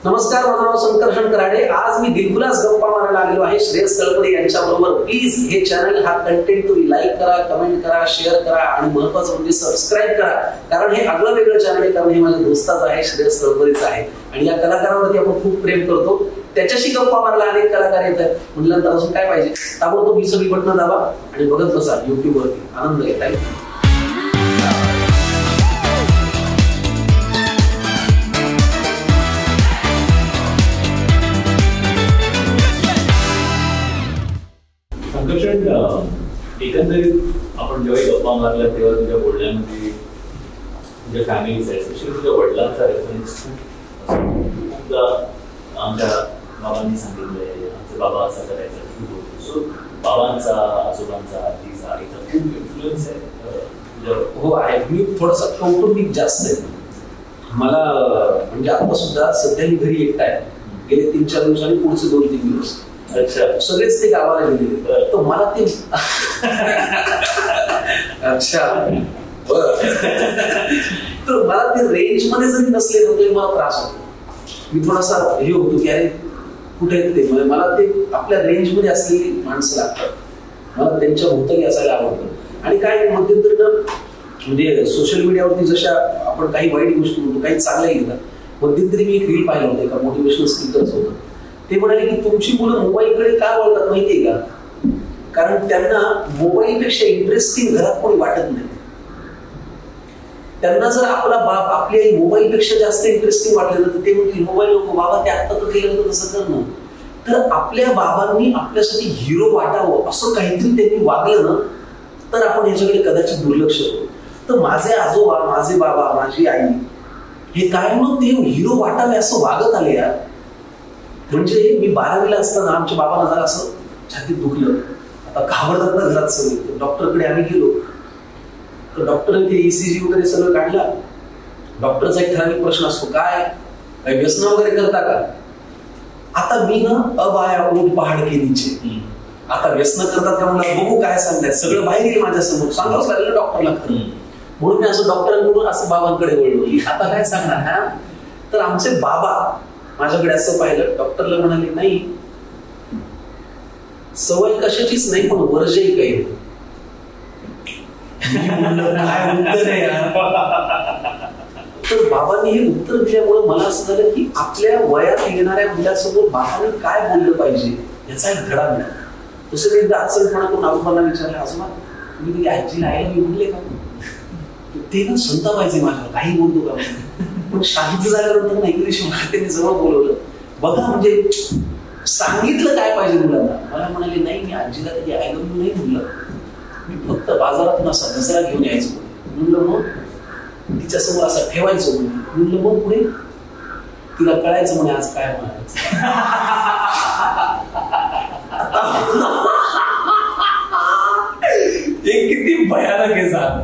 नमस्कार, माझं नाव संकर्षण कराडे. आज मी दिलखुलास गप्पा मारायला आलेलो आहे श्रेयस तळपरे यांच्या बरोबर. प्लीज हे चॅनल, हा कंटेंट तुम्ही लाईक करा, कमेंट करा, शेअर करा आणि महत्वाचं म्हणजे सबस्क्राईब करा. कारण हे आगळं वेगळं चॅनल आहे, कारण हे माझ्या दोस्ताचं आहे, श्रेयस तळपरेच आहे आणि या कलाकारावरती आपण खूप प्रेम करतो. त्याच्याशी गप्पा मारायला अनेक कलाकार येतात. म्हटल्यानंतर अजून काय पाहिजे, ताबडतोब ही सगळी बटणं दाबा आणि बघत बसा युट्यूब वरती. आनंद घेता येईल. संकर्षण, एकंदरीत आपण जेव्हा गप्पा मारल्या तेव्हा तुझ्या बोलण्यामध्ये तुझ्या फॅमिलीचा, एस्पेशली तुझ्या वडिलांचा रेफरन्स खूपदा आमच्या बाबांनी सांगितलंय, आमचे बाबा असं करायचं. सो बाबांचा, आजोबांचा, आजीचा, आईचा खूप इन्फ्लुएन्स आहे. हो आहे. मी थोडासा कौटुंबिक जास्त आहे. मला म्हणजे आता सुद्धा सध्या मी घरी एकटा आहे. गेले 3-4 दिवस आणि पुढचे 2-3 दिवस. अच्छा. सगळेच ते गावाला गेलेले. तर मला ते अच्छा तर मला ते रेंज मध्ये जरी नसले तरी मला त्रास होतो. मी थोडासा हे होतो की अरे कुठे ते, मला ते आपल्या रेंज मध्ये असलेली माणसं लागतात. मला त्यांच्या भोवताली असायला आवडतं. आणि काय मध्यंतरी म्हणजे सोशल मीडियावरती जशा आपण काही वाईट गोष्टी म्हणतो, काही चांगल्या येतात. मध्यंतरी मी एक रील पाहिलं होतं, एका मोटिवेशनल स्पीकरच होतं. ते म्हणाले की तुमची मुलं मोबाईलकडे काय वळतात माहितीये का? कारण त्यांना मोबाईलपेक्षा इंटरेस्टिंग घरात कोणी वाटत नाही. त्यांना जर आपला बाप, आपली आई मोबाईलपेक्षा जास्त इंटरेस्टिंग वाटलं तर ते म्हणतील मोबाईल नको बाबा, ते आत्ता तर केलं तर तसं करणं. तर आपल्या बाबांनी आपल्यासाठी हिरो वाटावं असं काहीतरी त्यांनी वागलं ना, तर आपण याच्याकडे कदाचित दुर्लक्ष करू. तर माझे आजोबा, माझे बाबा, माझी आई हे काय म्हणून ते हिरो वाटावे असं वागत आले यार. म्हणजे मी 12वीला असताना आमच्या बाबांना जरा असं छातीत दुखलं. आता घाबरतात ना घरात सगळे. डॉक्टरकडे आम्ही गेलो तर डॉक्टर इथे ECG वगैरे सगळं काढला. डॉक्टरचा एक ठराविक प्रश्न असतो, काय काही व्यसन वगैरे करता का? आता मी ना अब आया ऊंट पहाड के नीचे. आता व्यसन करतात का मला बघू काय सांगतात. सगळं बाहेर येईल माझ्या समोर, सांगावंच लागलं डॉक्टरला खरं. म्हणून मी असं डॉक्टरांकडून असं बाबांकडे वळलो की आता काय सांगणार. हा तर आमचे बाबा माझ्याकडे असं पाहिलं, डॉक्टरला म्हणाले नाही सवय कशाचीच नाही पण वर्जही काही नाही. काय उत्तर आहे यार. तर बाबांनी हे उत्तर दिल्यामुळे मला असं झालं की आपल्या वयात येणाऱ्या मुलासमोर बाबांनी काय बोललं पाहिजे याचा एक धडा मिळाला. तसं एकदा आचरणपणा करून आजोबांना विचारलं, आजोबा तुम्ही कधी आजीला आईला मी म्हणले का? ते ना संता पाहिजे माझ्यावर, काही बोलतो का? पण शांत झाल्यानंतर ना एके दिवशी मला त्यांनी जवळ बोलवलं. बघा म्हणजे सांगितलं काय पाहिजे मुलांना. मला म्हणाले नाही मी आजीला कधी आय लव्ह यू नाही म्हणलं, मी फक्त बाजारातून असा दसरा घेऊन यायचो. म्हणलं मग तिच्यासमोर असं ठेवायचो. म्हणलं मग पुढे तिला कळायचं म्हणे आज काय म्हणायचं. हे किती भयानक आहे सांग.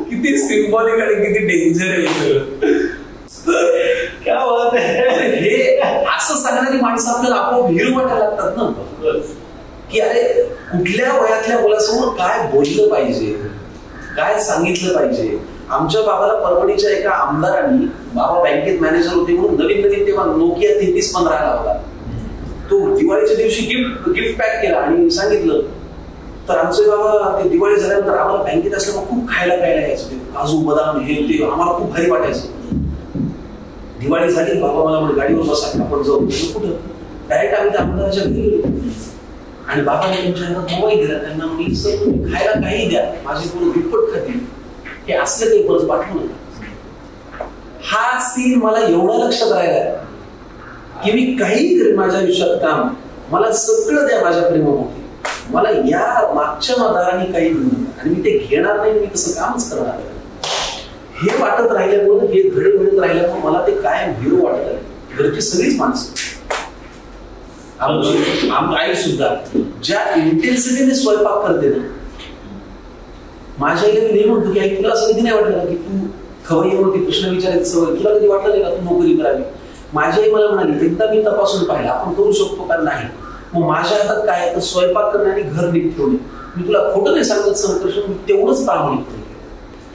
किती सिम्बॉलिक आणि किती डेंजर आहे. काय बात आहे. हे असं सांगणारी माणसं आपल्याला आपोआप हिरो वाटायला लागतात ना, की अरे कुठल्या वयातल्या मुलासमोर काय बोललं पाहिजे, काय सांगितलं पाहिजे. आमच्या बाबाला परभणीच्या एका आमदारांनी, बाबा बँकेत मॅनेजर होते म्हणून नवीन तेव्हा नोकिया 3315 लावला. तो दिवाळीच्या दिवशी गिफ्ट पॅक केला आणि सांगितलं. तर आमचे बाबा ते दिवाळी झाल्यानंतर आम्हाला बँकेत असल्यामुळे खूप खायला प्यायला यायचं. काजू बदाम हे ते आम्हाला खूप भारी वाटायचं. दिवाळी झाली, बाबा मला म्हणजे गाडीवर बसा आपण जाऊ. कुठं डायरेक्ट आम्ही त्या आमदाराच्या घरी गेलो आणि बाबाने त्यांच्या हातात मोबाईल दिला. त्यांना मी सर तुम्ही खायला काही द्या, माझी पोरं दुप्पट खातील, हे असलं काही परत पाठवू नका. हा सीन मला एवढा लक्षात राहिला की मी काही करेन माझ्या आयुष्यात काम, मला सगळं द्या माझ्या प्रेमामध्ये, मला या मागच्या मदाराने काही घेऊ आणि मी ते घेणार नाही, मी तसं कामच करणार. हे वाटत राहिल्यामुळे, हे धडे मिळत राहिल्यामुळे मला ते कायम हिरो वाटत आले. घरची सगळीच माणसं, आमची आई सुद्धा ज्या इंटेन्सिटीने स्वयंपाक करते ना, माझ्या आईला मी नाही म्हणतो की आई तुला असं कधी नाही वाटलं की तू खवय्ये होती, प्रश्न विचारायची सवय तुला कधी वाटलं नाही का तू नोकरी करावी. माझी आई मला म्हणाली एकदा मी तपासून पाहिलं आपण करू शकतो का नाही. मग माझ्या हातात काय तर स्वयंपाक करणे आणि घर नीट ठेवणे. मी तुला खोटं नाही सांगत संकर्षण, मी तेवढंच प्रामाणिक.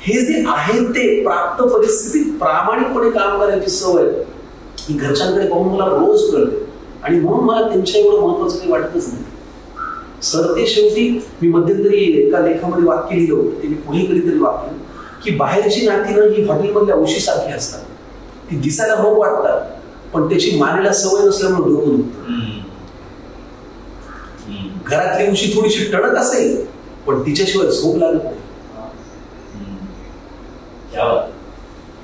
हे जे आहे ते प्राप्त परिस्थितीत प्रामाणिकपणे काम करायची सवय ही घरच्यांकडे पाहून मला रोज कळते आणि म्हणून मला त्यांच्या एवढं महत्वाचं काही वाटतच नाही. सर ते शेवटी मी मध्यंतरी एका लेखामध्ये वाक्य लिहिलं होतं, ते मी पुढे कधीतरी वापरलं की बाहेरची नातीनं ही हॉटेलमधल्या उशीसारखी असतात. ती दिसायला मग वाटतात पण त्याची मानेला सवय नसल्यामुळे डोकं दुखतं. घरातली उशी थोडीशी टणक असेल पण तिच्याशिवाय झोप लागत नाही.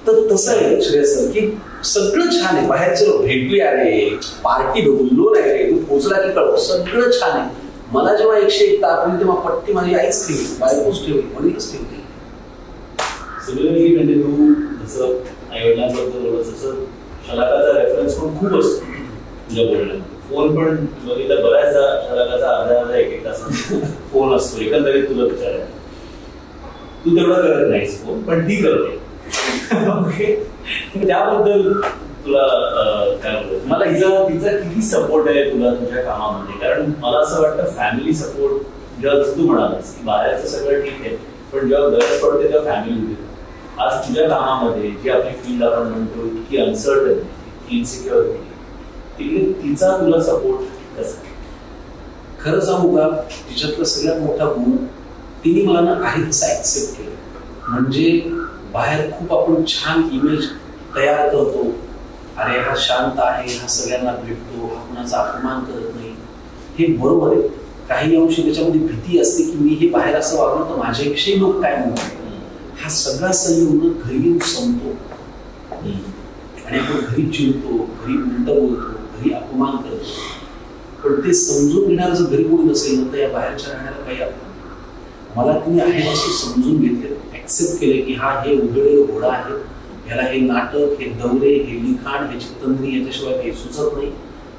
तर तसं आहे श्रेयस सर की सगळं छान आहे, बाहेरचे लोक भेटूया रे, पार्टी बोललो नाही रे, तू पोचला की कळव, सगळं छान आहे. मला जेव्हा 101 तापली तेव्हा पट्टी माझी आईच ठेवली, बायकोच ठेवली, वडीलच ठेवली. सिमिलरली म्हणजे तू जसं आई वडिलांबद्दल बोलत तसं शलाकाचा रेफरन्स पण खूप असतो तुझ्या बोलण्यात. फोन पण बघितलं बऱ्याचदा शलाकाचा अर्धा एक तास फोन असतो. एकंदरीत तुला विचारायला तू तेवढा करत नाहीस फोन, पण ती करते. त्याबद्दल तुला काय बोलतो, मला तिचा किती सपोर्ट आहे तुला तुझ्या कामामध्ये? कारण मला असं वाटतं फॅमिली सपोर्ट जेव्हा तू म्हणालास की बाहेरचं सगळं ठीक आहे पण जेव्हा गरज पडते तेव्हा फॅमिली होते. आज तुझ्या कामामध्ये जी आपली फील्ड आपण म्हणतो इतकी अनसर्टन, इतकी इन्सिक्युरिटी, तिकडे तिचा तुला सपोर्ट कसा? खरं सांगू का, तिच्यातला सगळ्यात मोठा गुण तिने मला ना आहे तसं ऍक्सेप्ट केलं. म्हणजे बाहेर खूप आपण छान इमेज तयार करतो, अरे हा शांत आहे, हा सगळ्यांना भेटतो, हा कुणाचा अपमान करत नाही, हे बरोबर आहे. काही अंशी त्याच्यामध्ये भीती असते की मी हे बाहेर असं वागलं तर माझ्याविषयी लोक काय म्हणतात. हा सगळा संयम घरी येऊन संपतो आणि आपण घरी चिडतो, घरी उलट बोलतो, घरी अपमान करतो. पण ते समजून घेणार जर घरी कोणी नसेल ना तर या बाहेरच्या राहण्याला काही अर्थ नाही. मला तुम्ही आहे असं समजून घेतलेलं, ऍक्सेप्ट केलं की हा हे उधळलेलं घोडा आहे, ह्याला हे नाटक, हे दौरे, हे लिखाण, हे चित्तंद्री याच्याशिवाय काही सुचत नाही.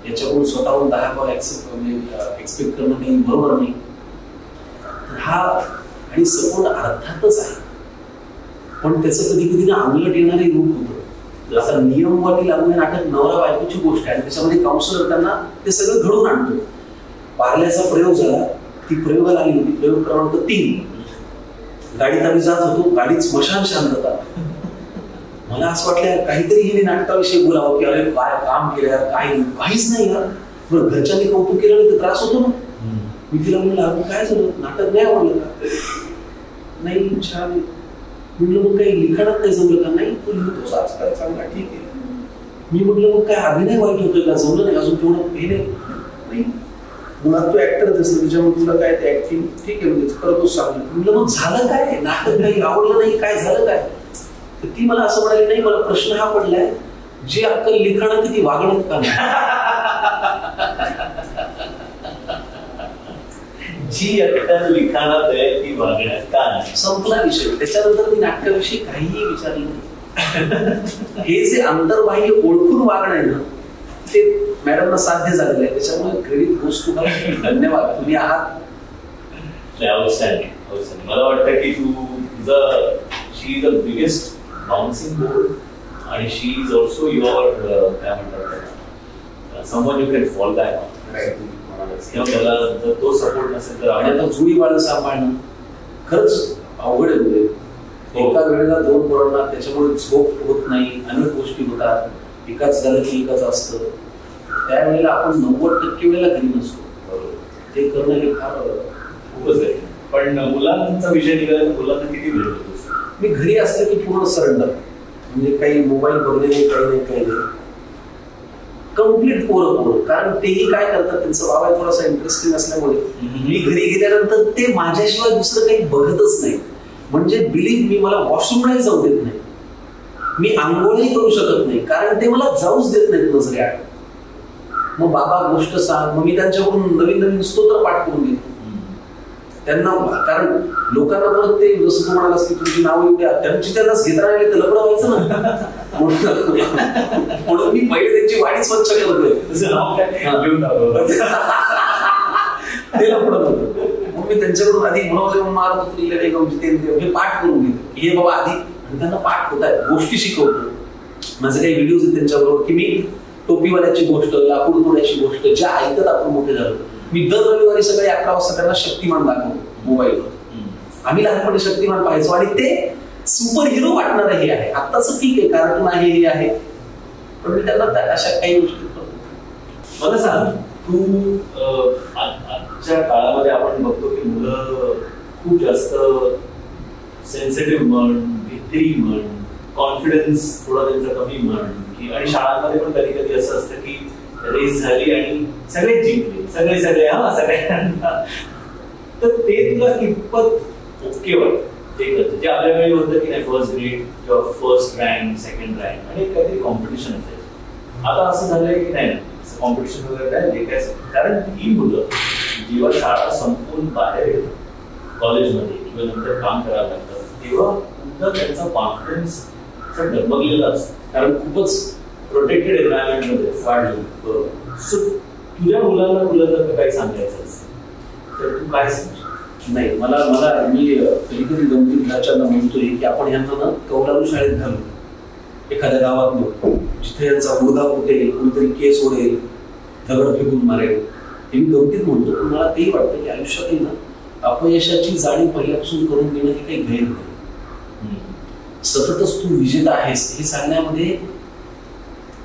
याच्याकडून स्वतःहून 10 कॉल एक्सपेक्ट करणं काही बरोबर नाही. हा आणि सपोर्ट अर्थातच आहे पण त्याचं कधी कधी ना अंगलट येणारे रूप होतं. जसं नियमवादी लागून नाटक नवरा बायकोची गोष्ट आहे, त्याच्यामध्ये काउन्सिलर त्यांना ते सगळं घडवून आणतो. पार्ल्याचा प्रयोग झाला, ती प्रयोगाला आली होती, प्रयोग क्रमांक 3. गाडीत आम्ही जात होतो, गाडीत स्मशान शांतता. मला असं वाटलं काहीतरी हिने नाटकाविषयी बोलावं की अरे काय काम केलं यार, काहीच नाही यार. बरं घरच्यांनी कौतुक केलं नाही तर त्रास होतो ना. मी तिला म्हणलं अगं काय झालं, नाटक नाही आवडलं का? नाही छान. म्हटलं मग काही लिखाणात नाही जमलं का? नाही तू लिहितोस आजकाल चांगला, ठीक आहे. मी म्हटलं मग काय अभिनय वाईट होतोय का, जमलं नाही अजून तेवढं हे नाही. मुळात तू ऍक्टरच असेल त्याच्यामुळे तुला काय ते ऍक्टिंग ठीक आहे म्हणजे करतोच चांगलं. म्हटलं मग झालं काय, नाटक नाही आवडलं नाही, काय झालं काय? तर ती मला असं म्हणाली नाही, मला प्रश्न हा पडलाय जी अक्कल लिखाणात ती वागण्यात का नाही. जी अक्कल लिखाणात आहे ती वागण्यात का नाही, संपला विषय. त्याच्यानंतर मी नाटकाविषयी काहीही विचारलं नाही. हे जे अंतर्बाह्य ओळखून वागणं आहे ना ते मॅडमना साध्य झालेलं आहे. त्याच्यामुळे क्रेडिट गोष्ट तुम्हाला, धन्यवाद, तुम्ही आहात. मला वाटतं की तू तुझं she is the biggest bouncing board आणि शी इज ऑल्सो युअर काय म्हणतात someone you can fall back on. त्याला जर तो सपोर्ट नसेल तर आणि आता जुळी बाळ सांभाळणं खरंच अवघड आहे. एका वेळेला 2 पोरांना, त्याच्यामुळे झोप होत नाही, अनेक गोष्टी होतात. एकाच झालं की एकाच असतं. त्यावेळेला आपण 90% वेळेला घरी नसतो. ते करणं हे फार खूपच आहे. पण मुलांचा विषय निघाला तर मुलांना किती वेळ होतो? मी घरी असले की पूर्ण सरेंडर, म्हणजे काही मोबाईल बघणे नाही, काही नाही. कम्प्लीट पोरं. कारण तेही काय करतात, त्यांचा बाबा थोडासा इंटरेस्टिंग असल्यामुळे मी घरी गेल्यानंतर ते माझ्याशिवाय दुसरं काही बघतच नाही. म्हणजे बिलीव्ह मी, मला वॉशरूमलाही जाऊ देत नाही, मी आंघोळही करू शकत नाही, कारण ते मला जाऊच देत नाहीत नजरेआड. मग बाबा गोष्ट सांग, मग मी त्यांच्याकडून नवीन स्तोत्र पाठ करून घेतो त्यांना. कारण लोकांना परत ते जसं तू म्हणालास की तुमची नावं एवढ्या त्यांची त्यांनाच घेता राहिले तर लपडं व्हायचं ना. म्हणून मी पहिले त्यांची वाडी स्वच्छ करतोय. ते लपडं होतं. मग मी त्यांच्याकडून आधी मारत पाठ करून घेतो हे बाबा आधी, आणि त्यांना पाठ होत आहे, गोष्टी शिकवतो. माझे काही व्हिडिओज आहेत त्यांच्याबरोबर की मी टोपीवाल्याची गोष्ट, लाकूड तोड्याची गोष्ट, ज्या ऐकत आपण मोठे झालो. मी दर रविवारी सकाळी 11 वाजता त्यांना शक्तिमान दाखवतो मोबाईलवर. आम्ही लहानपणी शक्तिमान पाहायचो आणि ते सुपर हिरो वाटणार हे आहे. आत्ताच ठीक आहे, कार्टून आहे, हे आहे, पण मी त्यांना अशा काही गोष्टी करतो. मला सांग, तू आजच्या काळामध्ये आपण बघतो की मुलं खूप जास्त सेन्सिटिव्ह म्हण, भित्री म्हण, कॉन्फिडन्स थोडा त्यांचा कमी म्हण, की आणि शाळांमध्ये पण कधी कधी असं असतं की रेस झाली आणि सगळेच जिंकले, सगळे सगळ्यांना. तर ते तुला कितपत ओके वाटतं? जे आपल्या वेळी होतं की नाही, फर्स्ट ग्रेड किंवा फर्स्ट रँक, सेकंड रँक आणि काहीतरी कॉम्पिटिशन असायचं. आता असं झालंय की नाही, कॉम्पिटिशन वगैरे काय जे काय, कारण ही मुलं जेव्हा शाळा संपून बाहेर येतात कॉलेजमध्ये किंवा नंतर काम करायला लागतं, तेव्हा पुन्हा त्यांचा कॉन्फिडन्स डगमगलेला असतो, कारण खूपच प्रोटेक्टेड एन्व्हायरमेंटमध्ये वाढलं. सो तुझ्या मुलांना तुला जर काही सांगायचं असेल तर तू काय सांगशील? नाही, मी कधी कधी गंभीर म्हणतोय की आपण यांना ना कौलारू शाळेत घालू, एखाद्या गावात जिथे यांचा मुलगा फुटेल, कोणीतरी केस ओढेल, दगड फेकून मारेल, हे मी गमतीत म्हणतो. पण मला तेही वाटतं की आयुष्यातही ना अपयशाची जाणीव पहिल्यापासून करून देणं हे काही गैर नाही. सततच तू विजेता आहेस हे सांगण्यामध्ये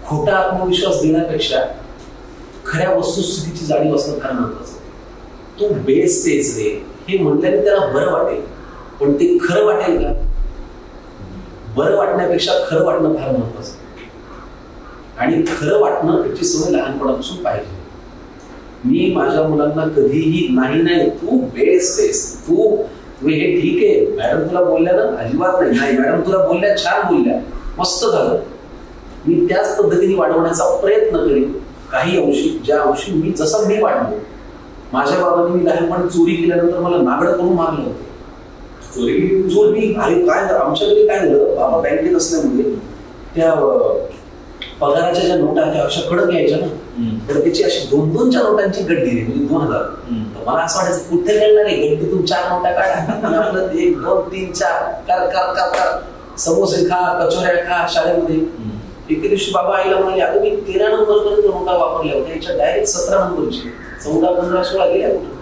खोटा आत्मविश्वास देण्यापेक्षा खऱ्या वस्तुस्थितीची जाणीव असणं फार महत्वाचं. तू बेस्ट तेच रे हे म्हटल्याने त्याला बरं वाटेल, पण ते खरं वाटेल का? बरं वाटण्यापेक्षा खरं वाटणं फार महत्वाचं, आणि खरं वाटणं याची सवय लहानपणापासून पाहिजे. मी माझ्या मुलांना कधीही नाही तू बेस्ट आहेस, तू हे ठीक आहे, मॅडम तुला बोलल्या ना, अजिबात नाही मॅडम तुला बोलल्या, छान बोलल्या, मस्त झालं, मी त्याच पद्धतीने वाढवण्याचा प्रयत्न करेन. काही अंशी, ज्या अंशी मी जसं मी वाढलो, माझ्या बाबांनी मी लहानपणी चोरी केल्यानंतर मला नागड करून मारलं होतं. चोरी अरे काय आमच्याकडे काय झालं, बाबा बँकेत असल्यामुळे त्या पगाराच्या ज्या नोटा त्या अशा कडक यायच्या ना, तर त्याची अशी 2-2च्या नोटांची गड्डी रे, म्हणजे 2000. तर मला असं वाटायचं कुठे मिळणार आहे, गड्डीतून 4 नोटा काढा, आपलं 1, 2, 3, 4 कर समोसे खा, कचोऱ्या खा शाळेमध्ये. एके दिवशी बाबा आईला म्हणाले, अगं मी 13 नंबर पर्यंत नोटा वापरल्या होत्या, याच्या डायरेक्ट 17 नंबरची, 14, 15, 16 गेल्या कुठं.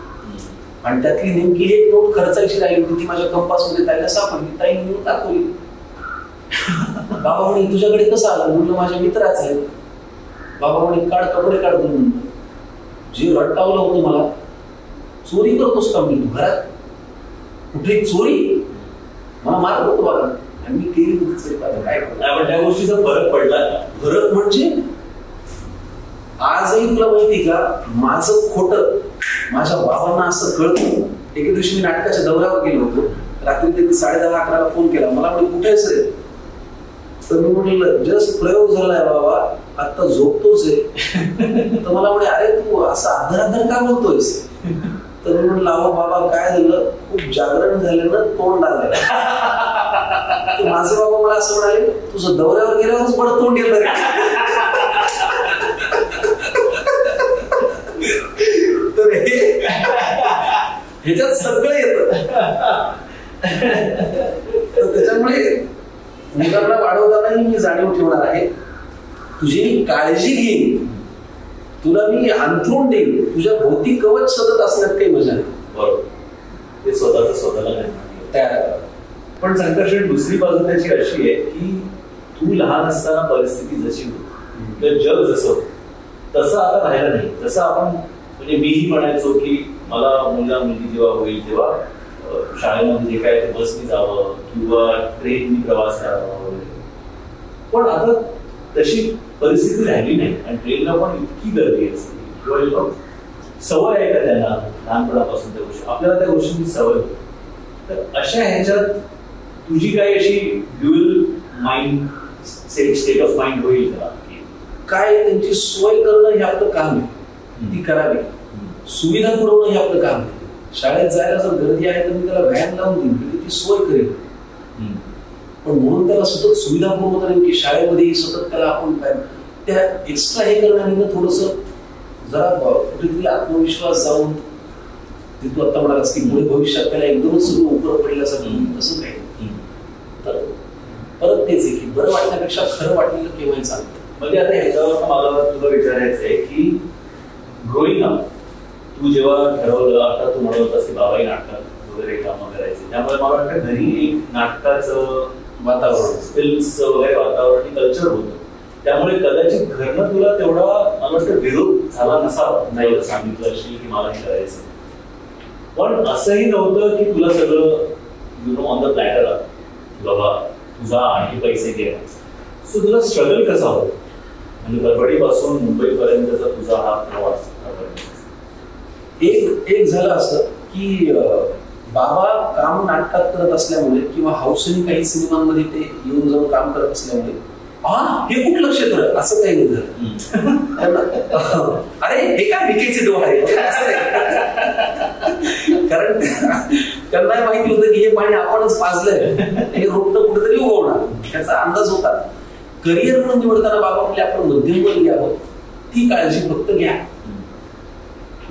आणि त्यातली नेमकी एक नोट खर्चायची राहिली होती, ती माझ्या कंपासमध्ये ताईला सापडली, ताईने मी दाखवली. बाबा म्हणे तुझ्याकडे कसं आलं? म्हणलं माझ्या मित्राच आहे. बाबा म्हणे काढ कपडे काढ म्हणून. जे रट्टावलं होतं मला, चोरी करतोस का मी घरात? कुठे चोरी? मला मारत होतं बाबा, आणि मी केली होती. काय पण त्या गोष्टीचा फरक पडला का? फरक म्हणजे आजही तुला माहिती का, माझं खोटं माझ्या बाबांना असं कळतं. एके दिवशी मी नाटकाच्या दौऱ्यावर गेलो होतो, रात्री त्यांनी 10:30-11ला फोन केला. मला म्हणे कुठे आहेस रे? तर मी म्हटलं जस्ट प्रयोग झालाय बाबा, आता झोपतोच आहे. तर मला म्हणे अरे तू असं आधर का बोलतोयस? तर मी म्हटलं अहो बाबा काय झालं, खूप जागरण झाल्यानं तोंड आलंय. माझे बाबा मला असं म्हणाले, तुझं दौऱ्यावर गेल्यावरच बरं तोंड येतं रे. तर ह्याच्यात सगळं येतं. त्याच्यामुळे मुलांना वाढवतानाही मी जाणीव ठेवणार आहे, तुझी मी काळजी घेईन, तुला मी अंथरूण देईन, तुझ्या भोवती कवच सतत असण्यात काही मजा नाही. बरोबर, ते स्वतःला तयार. पण संघर्ष दुसरी बाजू त्याची अशी आहे की तू लहान असताना परिस्थिती जशी होती किंवा जग जसं होतं तसं आता राहिलं नाही. जसं आपण म्हणजे मीही म्हणायचो की मला मुलगा मुलगी जेव्हा होईल तेव्हा शाळेमध्ये जे काय बसनी जावं किंवा ट्रेननी प्रवास करावा वगैरे, पण आता तशी परिस्थिती राहिली नाही. आणि ट्रेनला पण इतकी गर्दी असते किंवा सवय आहे का त्यांना लहानपणापासून त्या गोष्टी, आपल्याला त्या गोष्टींची सवय होती. तर अशा ह्याच्यात तुझी काही अशी dual mind state of mind होईल का? काय त्यांची सोय करणं हे आपलं काम आहे, ती करावी. सुविधा पुरवणं हे आपलं काम आहे. शाळेत जायला जर गर्दी आहे तर मी त्याला व्हॅन लावून देईन, मी ती सोय करेन. पण म्हणून त्याला सतत सुविधा पुरवत नाही की शाळेमध्ये सतत त्याला आपण त्या एक्स्ट्रा हे करण्याने थोडस जरा कुठेतरी आत्मविश्वास जाऊन, तू आता म्हणालास की पुढे भविष्यात त्याला एकदमच उपर पडल्यासारखं असं काही. तर परत तेच आहे की बरं वाटण्यापेक्षा खरं वाटलेलं केव्हाही चालतं. म्हणजे आता ह्याच्यावर मला तुला विचारायचं आहे की ग्रोईंग अप तू जेव्हा ठरवलं, आता तू म्हणत होतास की बाबाही नाटकात वगैरे कामं करायचे. त्यामुळे मला वाटतं घरी एक नाटकाचं वातावरण, फिल्मचं वगैरे वातावरण कल्चर होतं. त्यामुळे कदाचित घरनं तुला तेवढा मला वाटतं विरोध झाला नसावा, नाही सांगितलं असेल की मला हे करायचं. पण असंही नव्हतं की तुला सगळं ऑन द प्लॅटर आलं बाबा तुझा आणि पैसे घे. सो तुला स्ट्रगल कसा होता म्हणजे परभणीपासून मुंबईपर्यंतचा तुझा हा प्रवास? एक झालं असं की बाबा काम नाटकात करत असल्यामुळे किंवा हौसेने काही सिनेमांमध्ये ते येऊन जाऊन काम करत असल्यामुळे हे कुठलं क्षेत्र असं काही नाही झालं. अरे हे काय विकेचे डोळ आहे कारण त्यांना माहिती होतं की हे पाणी आपणच पाजलंय, हे रोपटं कुठेतरी उगवणार, त्याचा अंदाज होता. करिअर म्हणून निवडताना बाबा म्हणजे आपण मध्यमवर्गीय आहोत, ती काळजी फक्त घ्या.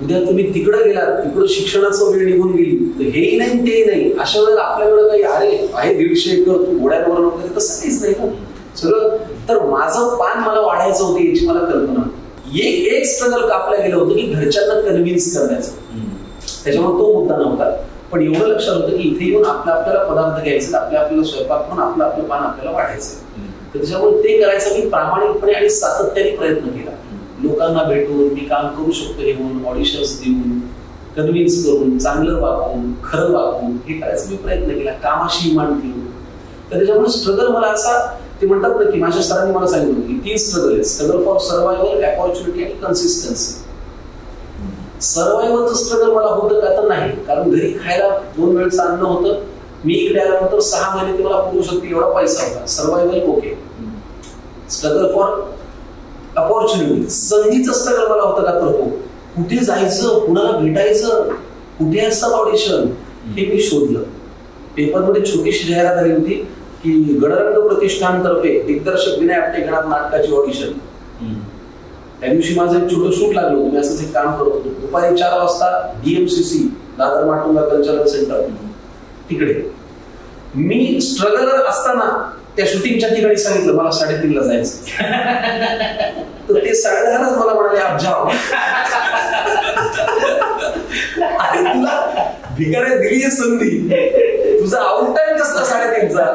उद्या तुम्ही तिकडे गेलात, तिकडं शिक्षणाचं वेळ निघून गेली तर हेही नाही तेही नाही, अशा वेळेला आपल्याकडे काही अरे आहे 150 एकर तू घोड्यांवर वगैरे तसं काहीच नाही ना सगळं. तर माझं पान मला वाढायचं होतं याची मला कल्पना. एक स्ट्रगल कापलं गेलं होतं की घरच्यांना कन्व्हिन्स करण्याचं, त्याच्यामुळे तो मुद्दा नव्हता. पण एवढं लक्षात होतं की इथे येऊन आपल्याला पदार्थ घ्यायचे, आपल्याला स्वयंपाक म्हणून आपलं पान आपल्याला वाढायचं. तर त्याच्यामुळे ते करायचं मी प्रामाणिकपणे आणि सातत्याने प्रयत्न केला. लोकांना भेटून मी काम करू शकतो हे म्हणून ऑडिशन्स देऊन, कन्व्हिन्स करून, चांगलं वागून, खरं वागून हे करायचा मी प्रयत्न केला, कामाशी इमान ठेवून. तर त्याच्यामुळे स्ट्रगल मला असा ते म्हणतात ना की माझ्या सरांनी मला सांगितलं की 3 स्ट्रगल आहेत: स्ट्रगल फॉर सर्व्हायव्हल, अपॉर्च्युनिटी आणि कन्सिस्टन्सी. सर्व्हायव्हलचं स्ट्रगल मला होतं का तर नाही, कारण घरी खायला 2 वेळचं अन्न होतं. मी इकडे आल्यानंतर 6 महिने ते मला पुरू शकते एवढा पैसा होता. Survival okay. Struggle for opportunity, संधीचं स्ट्रगल मला होतं का तर हो, कुठे जायचं, कुणाला भेटायचं, कुठे असतात ऑडिशन हे मी शोधलं. पेपरमध्ये छोटीशी जाहिरात आली होती की गडरंग प्रतिष्ठानतर्फे दिग्दर्शक विनय आपटे घेणार नाटकाची ऑडिशन. त्या दिवशी माझं एक छोटं शूट लागलं होतं. मी असंच एक काम करत होतो. दुपारी 4 वाजता DMCC Dadar Matunga cultural centre तिकडे. मी स्ट्रगलर असताना त्या शूटिंगच्या ठिकाणी सांगितलं मला 3:30 ला जायचं. तर ते 10:30लाच मला म्हणाले आप जाओ. अरे तुला भिकाऱ्या दिली संधी, तुझा आउट टाइम कसला 3:30चा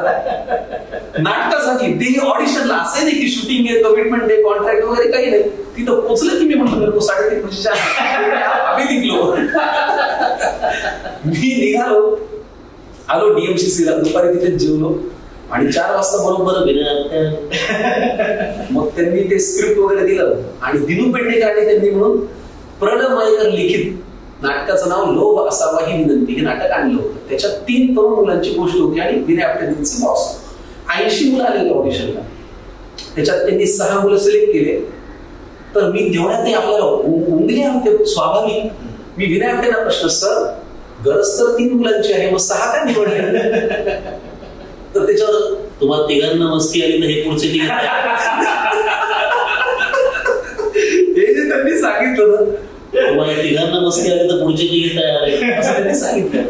नाटकासाठी, तेही ऑडिशनला. असं नाही की शूटिंग आहे, कमिटमेंट आहे, कॉन्ट्रॅक्ट वगैरे काही नाही. तिथं पोहोचलं की मी म्हटलं 3:30 आम्ही निघलो. मी निघालो, आलो DMCC ला, दुपारी तिथेच जेवलो आणि 4 वाजता बरोबर मग त्यांनी ते स्क्रिप्ट वगैरे दिलं आणि दिनू पेडणेकर त्यांनी म्हणून प्रणव मयेकर लिखित नाटकाचं नाव लोभ असावा ही विनंती हे नाटक आणलं होतं. त्याच्यात 3 तरुण मुलांची गोष्ट होती आणि विनय आपटेंचे बॉस. 80 मुलं आलेले ऑडिशनला. त्याच्यात त्यांनी 6 मुलं सिलेक्ट केले. तर मी तेवढ्यात ते आपल्याला उमगले होते स्वाभाविक. मी विनय आपटेंना प्रश्न, सर गरज तर 3 मुलांची आहे, मग 6 का निवडले? तर त्याच्यावर तुम्हाला 3घांना मस्ती आली तर हे पुढचे 3 हे जे त्यांनी सांगितलं ना, तुम्हाला 3घांना मस्ती आली तर पुढचे 3 तयार आहे असं त्यांनी सांगितलं.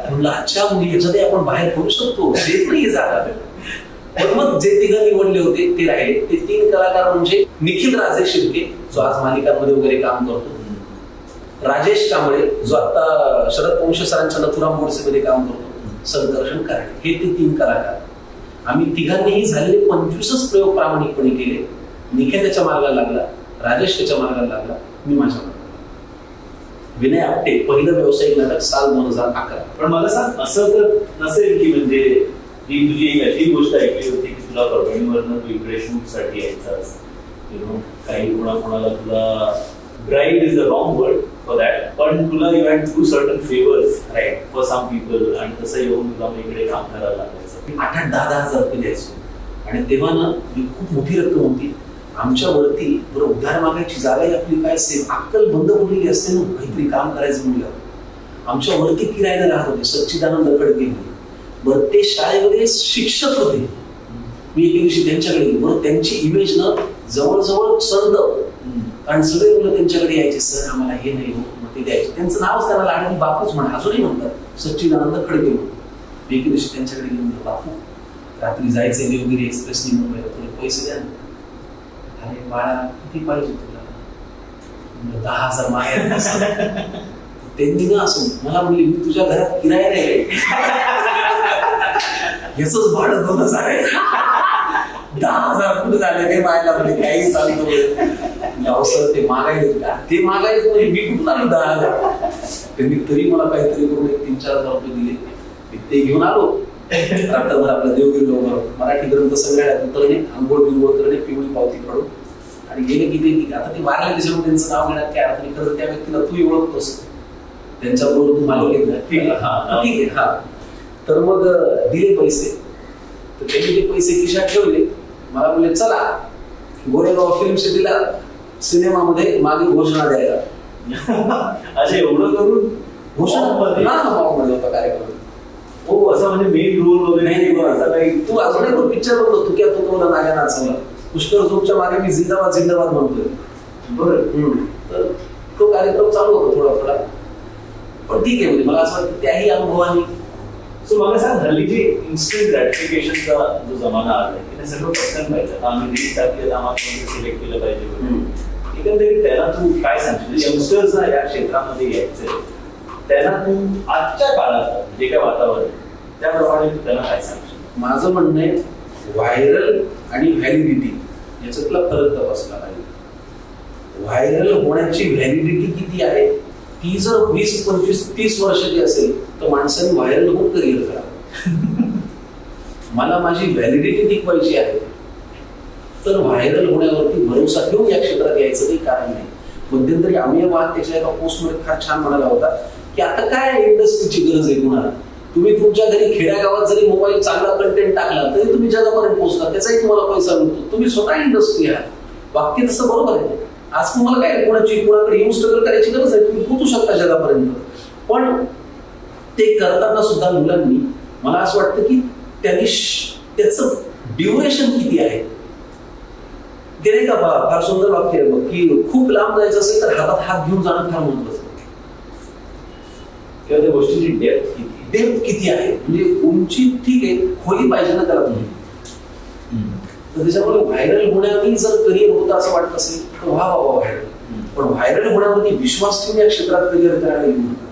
म्हणलं अच्छा म्हणजे ह्याच्यात आपण बाहेर पडू शकतो, सेफ नाही जागा. पण मग जे 3 निवडले होते ते राहिले. ते 3 कलाकार म्हणजे निखिल राजे शिर्के जो आज मालिकांमध्ये वगैरे काम करतो, राजेश कांबळे जो आता शरद वंश सरांच्या नथुराम गोडसे मध्ये काम करतो, संकर्षण कराडे, हे ते 3 कलाकार. आम्ही 3घांनीही झालेले 25च प्रयोग प्रामाणिकपणे केले. निखिल त्याच्या मार्गाला लागला, राजेश त्याच्या मार्गाला लागला, मी माझ्या मार्गाला. विनय आपटे पहिलं व्यावसायिक नाटक साल 2011. पण मला सांग, असं तर नसेल की म्हणजे ही तुझी एक अशी गोष्ट ऐकली होती की तुला परभणीवरनं तू इकडे शूट साठी यायचास, काही कोणाला तुला bride is the wrong word for that, पण तुला you had to certain favours right for some people, आणि तसं येऊन तुला इकडे काम करायला लागायचं. 8-10 हजार रुपये द्यायचो आणि तेव्हा ना खूप मोठी रक्कम होती. आमच्या वरती बरं उद्धार मागायची जागाही आपली काय सेम अक्कल बंद पडलेली असते ना, काहीतरी काम करायचं म्हणलं. आमच्या वरती किरायला राहत होते सच्चिदानंद खडके. बरं ते शाळेमध्ये शिक्षक होते. मी एके दिवशी त्यांच्याकडे गेलो. बरं त्यांची इमेज ना जवळजवळ संत, कारण सगळे मुलं त्यांच्याकडे यायचे, सर आम्हाला हे नाही हो, मग ते द्यायचे. त्यांचं नावच त्यांना लाडकी बापूच म्हणा, अजूनही म्हणतात सच्चिदानंद खडके म्हणून. मी एके दिवशी त्यांच्याकडे गेलो, म्हणलं बापू रात्री जायचंय देवगिरी एक्सप्रेसनी मुंबईला, थोडे पैसे द्या. अरे बाळा किती पाहिजे तुला? 10,000 मागायला. त्यांनी ना असं मला म्हणले, मी तुझ्या घरात किराया नाही याच भाडं 2,000 आहे. 10,000 कुठे झाले काही मायला म्हणजे काही चालतो सर ते मागायचं ते मागायचं म्हणजे मी कुठून आलो 10,000. त्यांनी तरी मला काहीतरी करून 3-4 हजार रुपये दिले. ते घेऊन आलो रात्रभर आपल्या देवगिरीला मराठी ग्रंथ संग्रहालयात उतरणे, आंघोळ बिंघोळ करणे, पिवळी पावती काढून आणि गेले की ते आता ते वारले त्याच्यामुळे त्यांचं नाव घेण्यात काय अर्थ नाही. खरं त्या व्यक्तीला तू ओळखतोस, त्यांच्याबरोबर तू मागे ठीक आहे हा. तर मग दिले पैसे, तर त्यांनी ते पैसे खिशात ठेवले. मला म्हणले चला गोरेगाव फिल्म सिटीला सिनेमामध्ये मागे घोषणा द्यायला. असे एवढं करून घोषणा होता कार्यक्रम. हो असं म्हणजे मेन रोल वगैरे नाही असं काही. तू अजूनही तो पिक्चर बघतो, तू क्या तो कोला नाग्या नाचवला, पुष्कर जोगच्या मागे मी जिंदाबाद जिंदाबाद म्हणतोय. बरं. तर तो कार्यक्रम चालू होता थोडा थोडा, पण ठीक आहे म्हणजे मला असं वाटतं त्याही अनुभवाने. सो मला सांग, हल्ली जे इन्स्टंट ग्रॅटिफिकेशनचा जो जमाना आलाय ते सगळं पटकन पाहिजे. आम्ही रील टाकली तर आम्हाला सिलेक्ट केलं पाहिजे. एकंदरीत त्याला तू काय सांगशील, यंगस्टर्स या क्षेत्रामध्ये यायचंय त्यांना तू आजच्या काळात जे काय वातावरण त्याप्रमाणे तू त्यांना काय सांगशील? माझं म्हणणं आहे व्हायरल आणि व्हॅलिडिटी याच्यातला फरक तपासला पाहिजे. व्हायरल होण्याची व्हॅलिडिटी किती आहे, ती जर 20, 25, 30 वर्षाची असेल तर माणसाने व्हायरल होऊन करिअर करावं. मला माझी व्हॅलिडिटी टिकवायची आहे तर व्हायरल होण्यावरती भरोसा ठेवून या क्षेत्रात यायचं काही कारण नाही. मध्यंतरी अमेय वाघ त्याच्या एका पोस्टमध्ये फार छान म्हणाला होता की आता काय इंडस्ट्रीची गरज आहे कुणाला, तुम्ही तुमच्या घरी खेड्यागावात जरी मोबाईल चांगला कंटेंट टाकला तरी तुम्ही जगापर्यंत पोहोचता, त्याचाही तुम्हाला पैसा मिळतो, तुम्ही स्वतः इंडस्ट्री आहात. वाक्य तसं बरोबर आहे. आज तुम्हाला काय कुणाकडे येऊन स्ट्रगल करायची गरज आहे, तुम्ही पोहोचू शकता जगापर्यंत. पण ते करताना सुद्धा मुलांनी मला असं वाटतं की त्यांनी त्याचं ड्युरेशन किती आहे ते नाही का. फार सुंदर वाक्य आहे बघ की खूप लांब जायचं असेल तर हातात हात घेऊन जाणं फार महत्वाचं. किंवा त्या गोष्टीची डेप्थ किती आहे, म्हणजे उंची ठीक आहे, खोली पाहिजे ना त्याला तुम्ही. तर त्याच्यामुळे व्हायरल होण्याने जर करिअर होतं असं वाटत असेल तर व्हावा व्हायरल, पण व्हायरल होण्यावरती विश्वास ठेवून या क्षेत्रात करिअर करायला येऊ नका.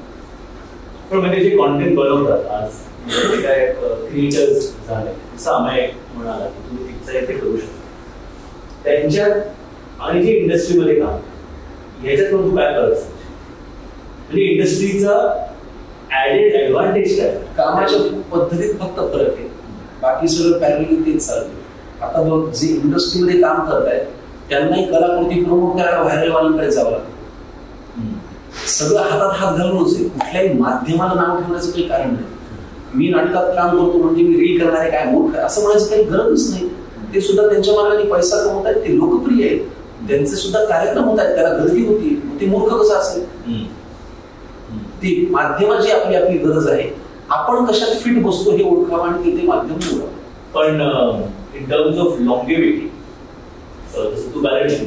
पण म्हणजे जे कॉन्टेंट बनवतात आज काय क्रिएटर्स झाले, सामाय म्हणाला की तुम्ही तिचा इथे करू शकता, त्यांच्यात आणि जे इंडस्ट्रीमध्ये काम ह्याच्यात तू काय करत असेल, म्हणजे इंडस्ट्रीचा ऍडेड ऍडव्हान्टेज काय? कामाच्या पद्धतीत फक्त फरक आहे, बाकी सगळं पॅरलली तेच चालतं. आता बघ जे इंडस्ट्रीमध्ये काम करतायत त्यांनाही कलाकृती प्रमोट करायला व्हायरल वाल्यांकडे जावं लागतं. सगळं हातात हात घालूनच आहे, कुठल्याही माध्यमाला नाव ठेवण्याचं काही कारण नाही. मी नाटकात काम करतो म्हणजे मी रील करणारे काय मूर्ख असं म्हणायचं काही गरजच नाही. ते सुद्धा त्यांच्या मार्गाने पैसा कमवत आहेत, ते लोकप्रिय आहेत, त्यांचे सुद्धा कार्यक्रम होत आहेत, त्याला गर्दी होती, ते मूर्ख कसं असेल. ती माध्यमाची आपली आपली गरज आहे, आपण कशात फिट बसतो हे ओळखावं आणि ते माध्यम निवडावं. पण इन टर्म्स ऑफ लॉंगेविटी जसं तू बॅलेन्स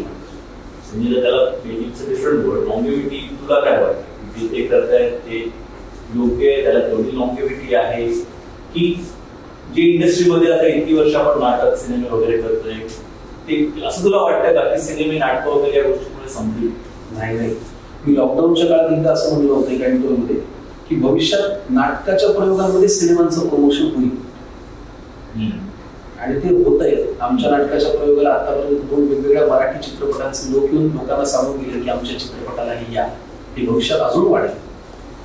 म्हणजे त्याला डिफरंट वर्ड लॉंगेविटी, तुला काय वाटतं ते करतायत ते योग्य आहे, त्याला तेवढी लॉंगेविटी आहे की जे इंडस्ट्रीमध्ये आता इतकी वर्ष आपण नाटक सिनेमे वगैरे करतोय ते असं तुला वाटतं का की सिनेमे नाटक वगैरे या गोष्टीमुळे संपली? नाही, मी लॉकडाऊनच्या काळात एकदा असं म्हणलं होतं एका इंटरव्ह्यूमध्ये की भविष्यात नाटकाच्या प्रयोगांमध्ये सिनेमांचं प्रमोशन होईल आणि ते होत आहे. आमच्या नाटकाच्या प्रयोगाला आतापर्यंत 2 वेगवेगळ्या मराठी चित्रपटांचे लोक येऊन लोकांना सांगून गेले की आमच्या चित्रपटालाही या, ते भविष्यात अजून वाढेल.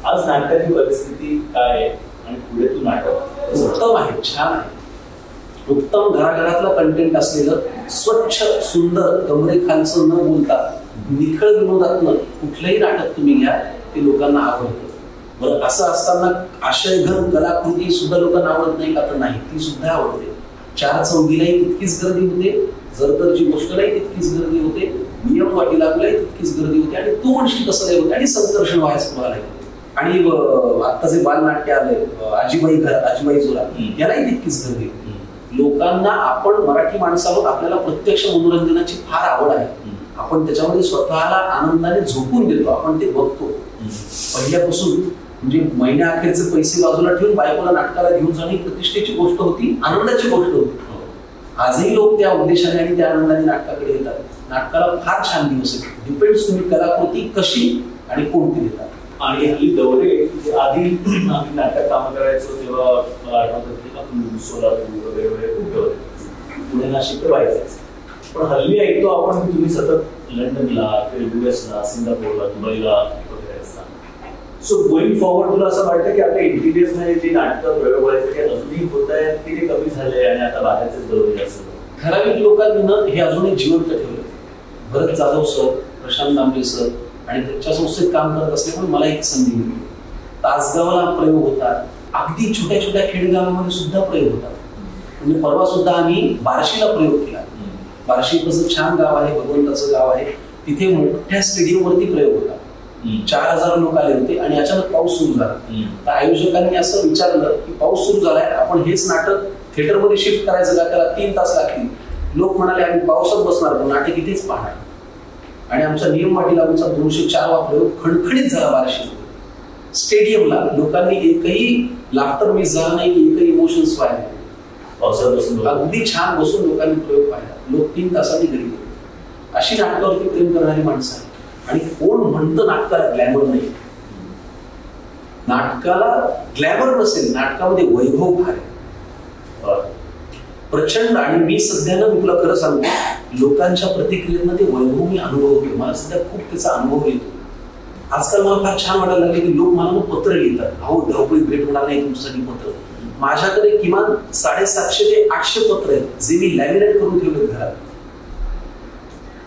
आज नाटकाची परिस्थिती काय आहे आणि पुढे तू नाटक उत्तम आहे, छान आहे, उत्तम घराघरातला कंटेंट असलेलं स्वच्छ सुंदर कमरेखालचं न बोलता निखळ विनोदात्मक कुठलंही नाटक तुम्ही घ्या ते लोकांना आवडतं. बरं असं असताना आशयघन कलाकृती सुद्धा लोकांना आवडत नाही का? तर नाही, ती सुद्धा आवडते. 4 चौघीलाही तितकीच गर्दी होते, जरदरची गोष्टलाही तितकीच गर्दी होते, नियम वाटी लागलाही तितकीच गर्दी होते आणि तू म्हणशील तसं नाही होते आणि संकर्षण व्हायचं तुम्हाला. आणि आता जे बालनाट्य आलंय आजीबाई जोरा यालाही तितकीच गर्दी होती. लोकांना आपण मराठी माणसावर आपल्याला प्रत्यक्ष मनोरंजनाची फार आवड आहे, आपण त्याच्यामध्ये स्वतःला आनंदाने झोपून देतो, आपण ते बघतो पहिल्यापासून. म्हणजे महिन्याअखेरचे पैसे बाजूला ठेवून बायकोला नाटकाला घेऊन जाणे प्रतिष्ठेची गोष्ट होती, आनंदाची गोष्ट होती. आजही लोक त्या उद्देशाने आणि त्या आनंदाने नाटकाकडे येतात. नाटकाला फार छान दिवस आहेत. डिपेंड्स तुम्ही कलाकृती कशी आणि कोणती देतात. आणि हल्ली दौरे आधी आम्ही नाटकात कामं करायचो तेव्हा मला आठवतं की आपण सोलापूर वगैरे खूप दौरे पुणे नाशिक तर व्हायचंच. पण हल्ली ऐकतो आपण की तुम्ही सतत लंडनला किंवा US ला सिंगापूरला दुबईला वगैरे असता. सो गोईंग फॉरवर्ड तुला असं वाटतं की आपल्या इंटिरियर्स मध्ये जी नाटकं प्रयोग व्हायचं ते अजूनही होत आहेत की ते कमी झाले आणि आता बाहेरचेच दौरे जास्त ठराविक लोकांनी ना हे अजूनही जिवंत ठेवलं. भरत जाधव सर, प्रशांत दामले सर आणि त्यांच्या संस्थेत काम करत असल्यामुळे मला एक संधी मिळाली. तासगावला प्रयोग होतात, अगदी छोट्या छोट्या खेडेगावामध्ये सुद्धा प्रयोग होतात. म्हणजे परवा सुद्धा आम्ही बार्शीला प्रयोग केला. बार्शी कसं छान गाव आहे, भगवंताचं गाव आहे, तिथे मोठ्या स्टेडियम वरती प्रयोग होता. 4000 लोक आले होते आणि अचानक पाऊस सुरू झाला. तर आयोजकांनी असं विचारलं की पाऊस सुरू झालाय, आपण हेच नाटक थिएटरमध्ये शिफ्ट करायचं का, त्याला 3 तास लागतील. लोक म्हणाले आम्ही पावसात बसणार, नाटक इथेच पाहणार. आणि आमचा नियम वाटी लागूचा 204वा प्रयोग खणखणीत झाला बार्शीमध्ये. स्टेडियमला लोकांनी एकही लाफ्टर मिस झाला नाही, की एकही इमोशन्स व्हायला नाही. पावसात बसून अगदी छान बसून लोकांनी प्रयोग पाहिला. लोक 3 तासांनी घरी गेले. अशी नाटकावरती प्रेम करणारी माणसं आहेत. आणि कोण म्हणतं नाटकाला ग्लॅमर नाही? नाटकाला ग्लॅमर नसेल, नाटकामध्ये वैभव फार आहे प्रचंड. आणि मी सध्या ना, मी तुला खरं सांगतो, लोकांच्या प्रतिक्रियेनं ते वैभव मी अनुभवतो. मला सध्या खूप त्याचा अनुभव येतो. आजकाल मला फार छान वाटायला लागले की लोक मला पत्र लिहितात, अहो धावपळीत भेट होणार नाही तुमच्यासाठी पत्र. माझ्याकडे किमान 750 ते 800 पत्र आहेत जे मी लॅमिनेट करून ठेवले घरात.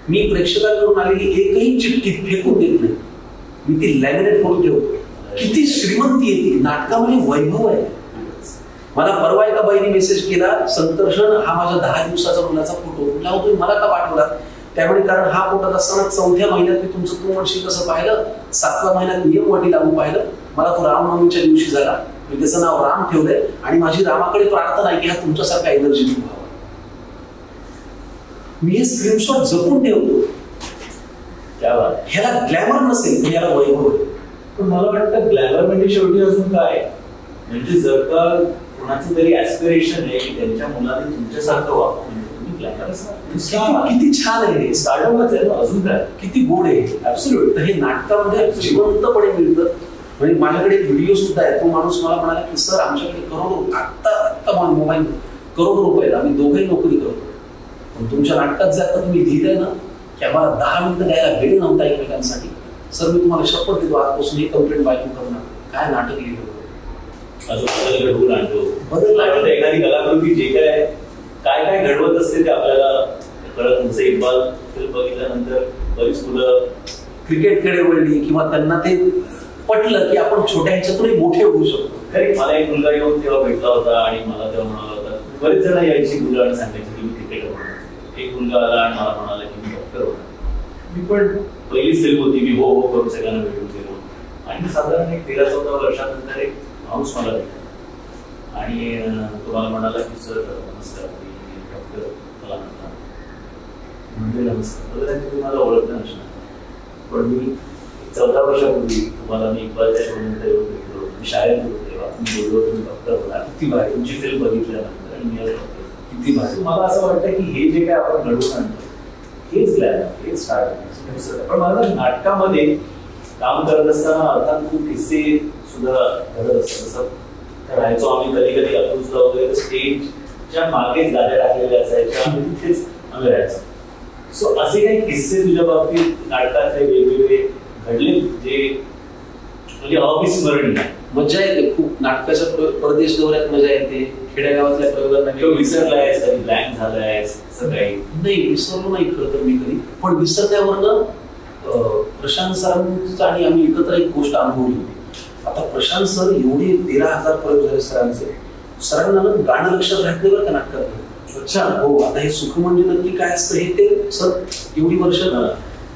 मी प्रेक्षकांकडून आलेली एकही चिठ्ठी फेकून देत नाही, मी ती लॅमिनेट करून ठेवतो. किती श्रीमंती येते नाटकामध्ये, वैभव आहे. मला परवा एका बाईने मेसेज केला, संकर्षण हा माझ्या 10 दिवसाचा मुलाचा फोटो. तुम्ही मला का पाठवला? त्यामुळे कारण हा पोटात असताना 4थ्या महिन्यात मी तुमचं तू वर्षी कसं पाहिलं, 7व्या महिन्यात नियम वाटी लागू पाहिलं. मला तो रामनवमीच्या दिवशी झाला, मी त्याचं नाव राम ठेवलंय. आणि माझी रामाकडे प्रार्थना आहे की हा तुमच्यासारखा एनर्जेटिक व्हावा. मी हे स्क्रीनशॉट जपून ठेवतो. ह्याला ग्लॅमर नसेल पण याला वैभव आहे. पण मला वाटतं ग्लॅमर म्हणजे शेवटी अजून काय, म्हणजे जर का कोणाचं तरी ऍस्पिरेशन आहे की त्यांच्या मुलाने तुमच्यासारखं व्हावं, म्हणजे तुम्ही ग्लॅमर किती छान आहे. स्टार्टअपच आहे ना, अजून काय, किती गोड आहे. ऍब्सोल्यूट. तर हे नाटकामध्ये जिवंतपणे मिळतं. म्हणजे माझ्याकडे एक व्हिडिओ सुद्धा आहे. तो माणूस मला म्हणाला की सर आमच्याकडे करोडो, आत्ता मोबाईल करोडो रुपये, आम्ही दोघंही नोकरी करतो, पण तुमच्या नाटकात जर तुम्ही लिहिलंय ना की आम्हाला 10 मिनिटं द्यायला वेळ नव्हता एकमेकांसाठी, सर मी तुम्हाला शपथ देतो आजपासून ही कंप्लेंट बायको करणार. काय नाटक लिहिलं अजून बदल घडवून आणतो. बदल एखादी कलाकृती जे काय काय घडवत असते ते आपल्याला कळत नसते. इक्बाल फिल्म बघितल्यानंतर बरीच मुलं क्रिकेटकडे वळली किंवा त्यांना ते पटलं की आपण छोट्या ह्याच्यातूनही मोठे होऊ शकतो. खरी मला एक मुलगा येऊन तेव्हा भेटला होता आणि मला तेव्हा म्हणाला होता, बरेच जण यायची मुलं आणि सांगायची की मी क्रिकेटर होणार. एक मुलगा आला आणि मला म्हणाला की मी डॉक्टर होणार. मी पण पहिलीच फिल्म होती, मी हो करून सगळ्यांना भेटून गेलो. आणि साधारण एक 13-14 वर्षानंतर एक माणूस मला भेटला आणि तो मला म्हणाला की सर नमस्कार, मी डॉक्टर मला म्हणजे नमस्कार. तुम्ही मला ओळखलं नसणार, पण मी 14 वर्षापूर्वी तुम्हाला मी इक्बालच्या शोनंतर येऊन भेटलो. मी शाळेत होतो तेव्हा मी बोललो तुम्ही डॉक्टर होणार. किती भारी तुमची फिल्म बघितल्यानंतर आणि मी किती भारी. मला असं वाटतं की हे जे काय आपण घडवून आणतो हेच ग्लॅमर, हेच स्टार्ट. पण मला नाटकामध्ये काम करत असताना अर्थात खूप किस्से सुद्धा घडत असतात. जसं राहायचो आम्ही कधी कधी अप्रूजला वगैरे स्टेजच्या मागेच गाड्या टाकलेल्या असायच्या, तिथेच आम्ही राहायचो. सो असे काही किस्से तुझ्या बाबतीत नाटकातले वेगवेगळे घडले जे म्हणजे अविस्मरणीय? मजा येते खूप. नाटकाच्या परदेश दौऱ्यात मजा येते, खेड्यागावातल्या प्रयोगांना. विसरलायस, कधी ब्लँक झालायस, असं काही नाही? विसरलो नाही खरं तर मी कधी, पण विसरल्यावरनं प्रशांत सरांचं आणि आम्ही एकत्र एक गोष्ट अनुभवली होती. आता प्रशांत सर एवढे 13,000 प्रयोग झाले सरांचे. सरांना गाणं लक्षात राहत नाही बरं का नाटकात. अच्छा हो. आता हे सुख म्हणजे नक्की काय असतं हे ते सर एवढी वर्ष,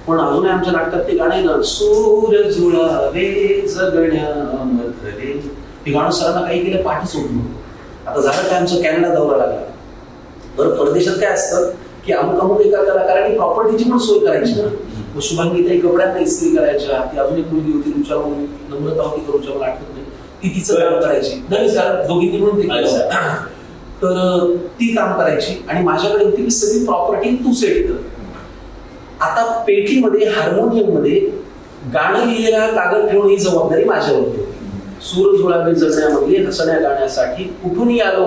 पण अजूनही आमच्या नाटकात ते गाणं आहे ना, सूर्य जुळावे जगण्यामधले, ते गाणं सरांना काही केलं पाठच होत नव्हतं. आता झालं काय, आमचं कॅनडा दौरा लागला. बरं परदेशात काय असतं की अमुक एका कलाकारांनी प्रॉपर्टीची पण सोय करायची ना. शुभांगीताई कपड्यांना इस्त्री करायच्या. ती अजून एक मुलगी होती तुमच्या नम्रता होती करूच्या, मला आठवत नाही, ती तिचं काम करायची. दोघींनी म्हणून ते केलं. तर ती काम करायची आणि माझ्याकडे होती की सगळी प्रॉपर्टी तू सेट कर. आता पेठीमध्ये हार्मोनियम मध्ये गाणं लिहिलेला कागद ठेवून ही जबाबदारी माझ्यावरती होती. सूर जुळावे जगण्यामधली हसण्या गाण्यासाठी कुठूनही आलो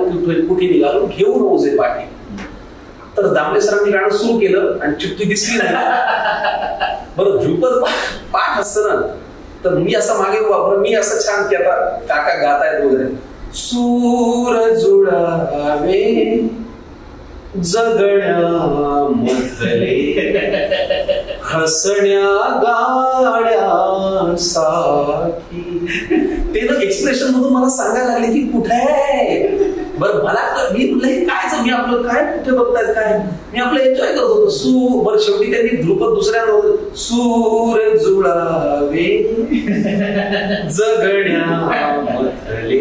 कुठे निघालो घेऊन ओझे पाठी. तर दामले सरांनी गाणं सुरू केलं आणि चिठ्ठी दिसली नाही. बरं ध्रुपद पाठ असतं ना, तर मी असं मागे वापर मी असं छान की आता काका गातायत वगैरे. सूर जुळावे जगण्यामधले हसण्या गाण्यासाठी. ते ना एक्सप्रेशन मधून मला सांगायला लागले की कुठे आहे. बरं मला मी म्हटलं हे काय मी आपलं काय कुठे बघतायत काय, मी आपलं एन्जॉय करत होतो. बरं शेवटी त्यांनी ध्रुपद दुसऱ्या सूर जुळावे जगण्यामधले.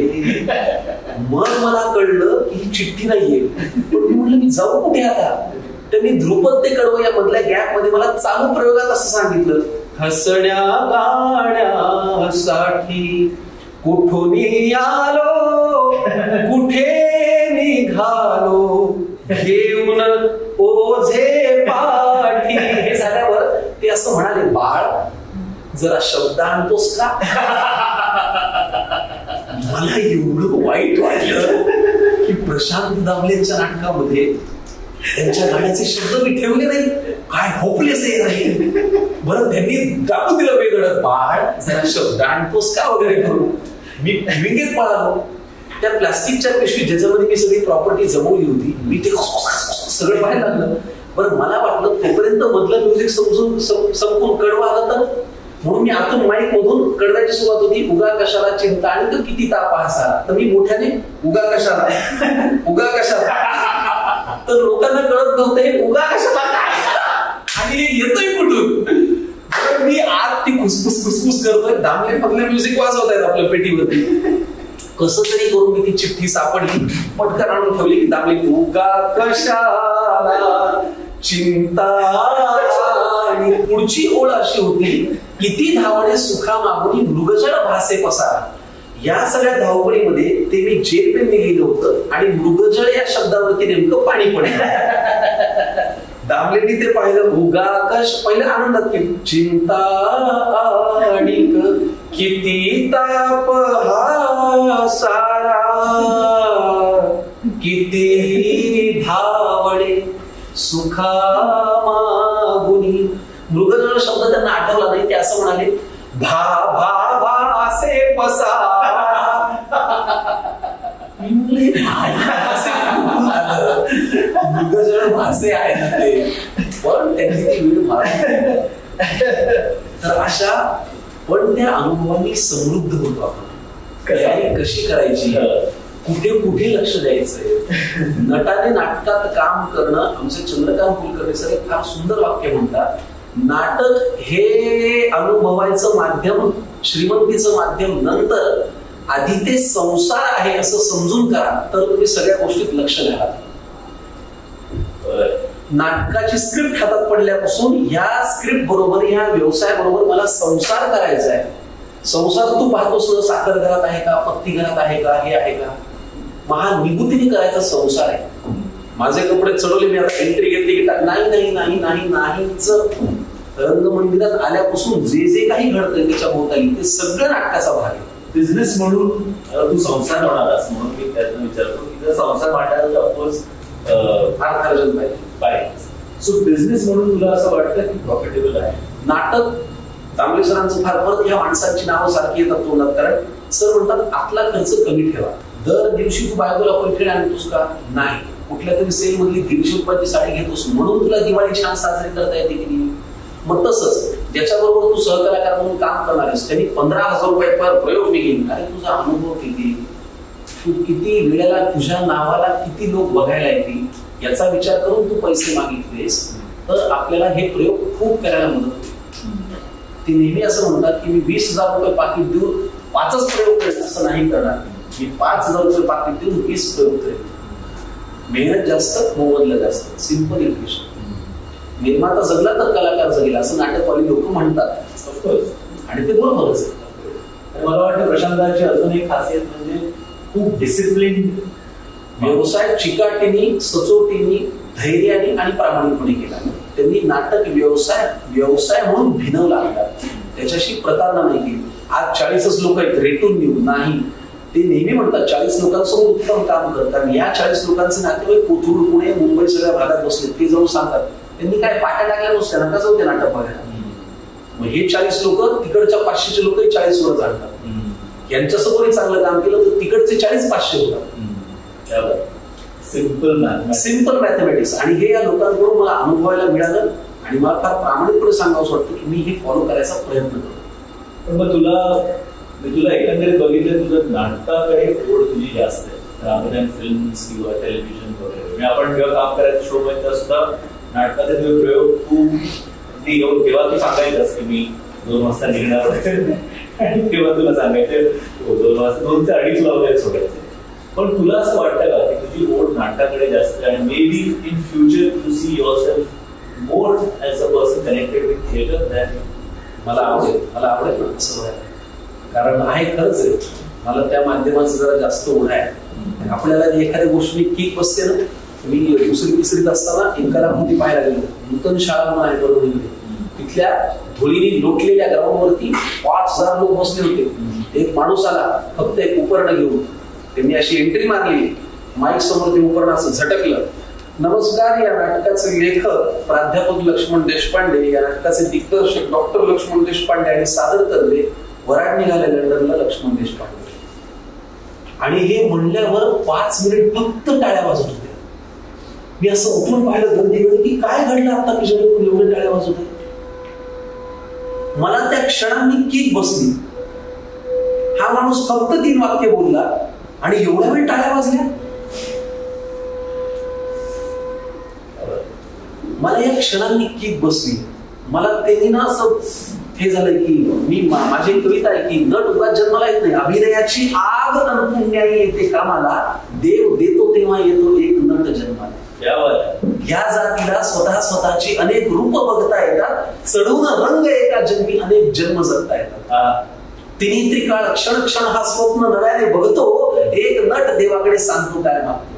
मग मला कळलं की चिठ्ठी नाहीये. पण मी म्हटलं मी जाऊ कुठे आता. त्यांनी ध्रुपद ते कडवं या मधल्या गॅप मध्ये मला चालू प्रयोगात असं सांगितलं, हसण्या गाण्यासाठी कुठून आलो कुठे निघालो घेऊन ओझे पाठी. हे झाल्यावर ते असं म्हणाले, बाळ जरा शब्द आणतोस का. मला एवढं वाईट वाटलं की प्रशांत दामलेंच्या नाटकामध्ये त्यांच्या गाण्याचे शब्द मी ठेवले नाही. काय होपलेस आहे. बरं त्यांनी दाखवून दिलं वेगळं, बाळ जरा शब्द आणतोस का वगैरे करून. मी विंगेत पळालो. त्या प्लास्टिकच्या पिशवीत ज्याच्यामध्ये मी सगळी प्रॉपर्टी जमवली होती मी ते सगळं पाहायला लागलं. बरं मला वाटलं तोपर्यंत मधलं म्युझिक संपून कडवं आलं तर, म्हणून मी आतून माईक मधून कडवायची सुरुवात होती. उगा कशाला चिंता आणि तो किती ताप असा. तर मी मोठ्याने उगा कशाला उगा कशाला. तर लोकांना कळत नव्हतं हे उगा कशाला काय आणि हे येतोय कुठून. मी आत ती खुसफुस करतोय. दामले मधले म्युझिक वाजवत आहेत आपल्या पेटीवरती. कसं तरी करून मी ती चिठ्ठी सापडली, पटकन आणून ठेवली की दामले उगा कशाला चिंता. आणि पुढची ओळ अशी होती, किती धावणे सुखा मागुनी मृगजळ भासे पसारा. या सगळ्या धावपळीमध्ये ते मी जेल पेन लिहिलं होतं आणि मृगजळ या शब्दावरती नेमकं पाणी पडलं. दामलेंनी ते पाहिलं, उगाकश पहिलं आनंदात केली, चिंता आणि किती ताप हा सारा किती धावणे सुखा मागुनी. मृगजळ शब्द त्यांना आठवला नाही. ते असं म्हणाले, भा भा भासे पसारा. मृगजळ भासे आहेत ते, पण त्यांनी ती वेळ मारली. तर अशा पण त्या अनुभवांनी समृद्ध होतो आपण. तयारी कशी करायची, कुठे कुठे लक्ष द्यायचंय. नटाने नाटकात काम करणं. आमचे चंद्रकांत कुलकर्णी सर एक फार सुंदर वाक्य म्हणतात, नाटक हे अनुभवायचं माध्यम, श्रीमंतीचं माध्यम नंतर, आधी ते संसार आहे असं समजून करा, तर तुम्ही सगळ्या गोष्टीत लक्ष द्या. नाटकाची स्क्रिप्ट हातात पडल्यापासून या स्क्रिप्ट बरोबर, या व्यवसायाबरोबर मला संसार करायचा आहे. संसार तू पाहतोस ना, साखर घरात आहे का, पत्ती घरात आहे का, हे आहे का. महानिभूतीने करायचा संसार आहे. माझे कपडे चढवले, मी आता एंट्री घेतली की नाही नाही नाही नाही नाहीच. रंगमंदिरात आल्यापासून जे जे काही घडतं त्याच्या भोवताली ते सगळं नाटकाचा भाग आहे. बिझनेस म्हणून तू संसार होणारास म्हणून मी त्यातून विचारतो की जर संसार वाटायला ऑफकोर्स फार खर्च पाहिजे. सो बिझनेस म्हणून तुला असं वाटतं की प्रॉफिटेबल आहे नाटक. दामले सरांचं फार परत ह्या माणसांची नावं सारखी येतात तोंडात, कारण सर म्हणतात आतला खर्च कमी ठेवा. दर दिवशी तू बायकोला पैठणी आणतोस का, नाही. कुठल्या तरी सेल मधली 150 रुपयाची साडी घेतोस म्हणून तुला दिवाळी छान साजरी करता येते की नाही. मग तसंच ज्याच्याबरोबर तू सहकलाकार म्हणून काम करणार आहेस त्यांनी 15,000 रुपये पर प्रयोग मी घेईन. अरे तुझा अनुभव किती, तू किती वेळेला तुझ्या नावाला किती लोक बघायला येतील याचा विचार करून तू पैसे मागितलेस तर आपल्याला हे प्रयोग खूप करायला मदत होईल. ते नेहमी असं म्हणतात की मी 20,000 रुपये पाकिट देऊन 5च प्रयोग करेन असं नाही करणार. मी 5,000 रुपये पाकिट देऊन 20 प्रयोग करेन. मेहनत जास्त, मोबदला जास्त. Simple equation. निर्माता जगला तर कलाकार जगेल असं नाटकवाली लोक म्हणतात. आणि ते बरोबरच आहे. मला वाटतं प्रशांताची अजून एक खासियत म्हणजे खूप डिसिप्लिन व्यवसाय चिकाटीने, सचोटीने, धैर्याने आणि प्रामाणिकपणे केला. त्यांनी नाटक व्यवसाय म्हणून भिनवला. त्याच्याशी प्रतारणा नाही केली. आज 40च लोक आहेत, रेटून देऊ नाही. ते नेहमी म्हणतात 40 लोकांसमोर उत्तम काम कर, कारण या 40 लोकांचे नातेवाईक कोथरूड, पुणे, मुंबई सगळ्या भागात बसले. ते जाऊन सांगतात त्यांनी काय पाट्या टाकल्या नसत्या, नका जाऊ ते नाटक बघायला. मग हे 40 लोक तिकडच्या 500चे लोक 40 वर जाणतात. यांच्यासमोरही चांगलं काम केलं तर तिकडचे 40 500 होतात. Simple mathematics. आणि हे या लोकांकडून मला अनुभवायला मिळालं आणि मला फार प्रामाणिकपणे सांगावंसं वाटतं की मी हे फॉलो करायचा प्रयत्न करतो. पण मग तुला एकंदरीत बघितलं तुझं नाटकाकडे ओढ तुझी जास्त आहे फिल्म्स किंवा टेलिव्हिजन वगैरे. आपण जेव्हा काम करायचं शो मध्ये सुद्धा नाटकाचे तुझे प्रयोग तू तेव्हा तू सांगायचंस की मी 2 वाजता निघणार आणि तेव्हा तुला सांगायचं 2 वाजता 2 ते 2:30 वगैरे सोडायचे. पण तुला असं वाटतं का की तुझी ओढ नाटकाकडे जास्त आहे आणि maybe in future you see yourself more as a person connected with theatre than? मला आवडेल ना तसं व्हायला, कारण आहे खरंच आहे मला त्या माध्यमाचं जरा जास्त ओढ आहे. आपल्याला एखाद्या गोष्टी किक बसते ना. मी 2री 3रीत असताना एकाला कृती पाहायला गेलो, नूतन शाळा म्हणून आहे बरोबरीमध्ये. तिथल्या धुळीने लोटलेल्या ग्राउंडवरती 5000 लोक बसले होते. एक माणूस आला फक्त एक उपकरण घेऊन. त्यांनी अशी एंट्री मारली, माईक समोर ते उपकरण असं झटकलं. नमस्कार, या नाटकाचे लेखक प्राध्यापक लक्ष्मण देशपांडे, या नाटकाचे दिग्दर्शक डॉक्टर लक्ष्मण देशपांडे आणि सादर करले वराड निघाले लंडनला लक्ष्मण देशपांडे. आणि हे म्हणल्यावर 5 मिनिट फक्त टाळ्या वाजत होत्या. मी असं उठून पाहिलं गर्दीमध्ये की काय घडलं आता की जेणेकरून एवढे टाळ्या वाजत होते. मला त्या क्षणांनी किक बसली. हा माणूस फक्त 3 वाक्य बोलला आणि एवढ्या वेळ टाळ्या वाजल्या. मला या क्षणांनी किक बसली. मला त्यांनी ना असं हे झालं की मी माझी कविता आहे की नट उगाच जन्माला येत नाही, अभिनयाची आग तणपुण्याई येते कामाला, देव देतो तेव्हा येतो एक नट जन्माला. या जातीला स्वतःची अनेक रूप बघता येतात, चढून रंग एका जन्मी अनेक जन्म जगता येतात. तिन्ही त्रिकाळ क्षण क्षण हा स्वप्न नव्याने बघतो, एक नट देवाकडे सांगतो काय मागतो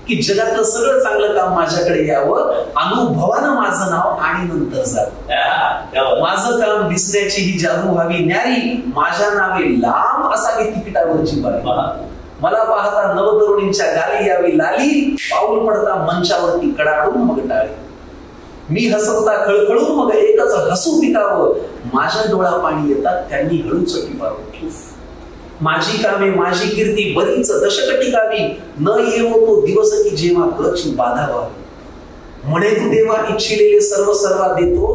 की जगातलं सगळं चांगलं काम माझ्याकडे यावं, अनुभवानं माझं नाव आणि नंतर जावं. माझं काम दिसण्याची ही जादू व्हावी न्यारी, माझ्या नावे लांब असावी तिकिटावरची बारी. मला पाहता नवतरुणींच्या गाली यावी लाली, पाऊल पडता मंचावरती कडाडून मग टाळी. मी हसवता खळखळून मग एकच हसू पिकावं, माझ्या डोळा पाणी येतात त्यांनी हळूच टिपावं. माझी कामे माझी कीर्ती बरीच दशक टिकावी, न येवो तो दिवस की जेव्हा गच बाधा व्हावी. म्हणे तू देवा इच्छिलेले सर्व सर्वा देतो,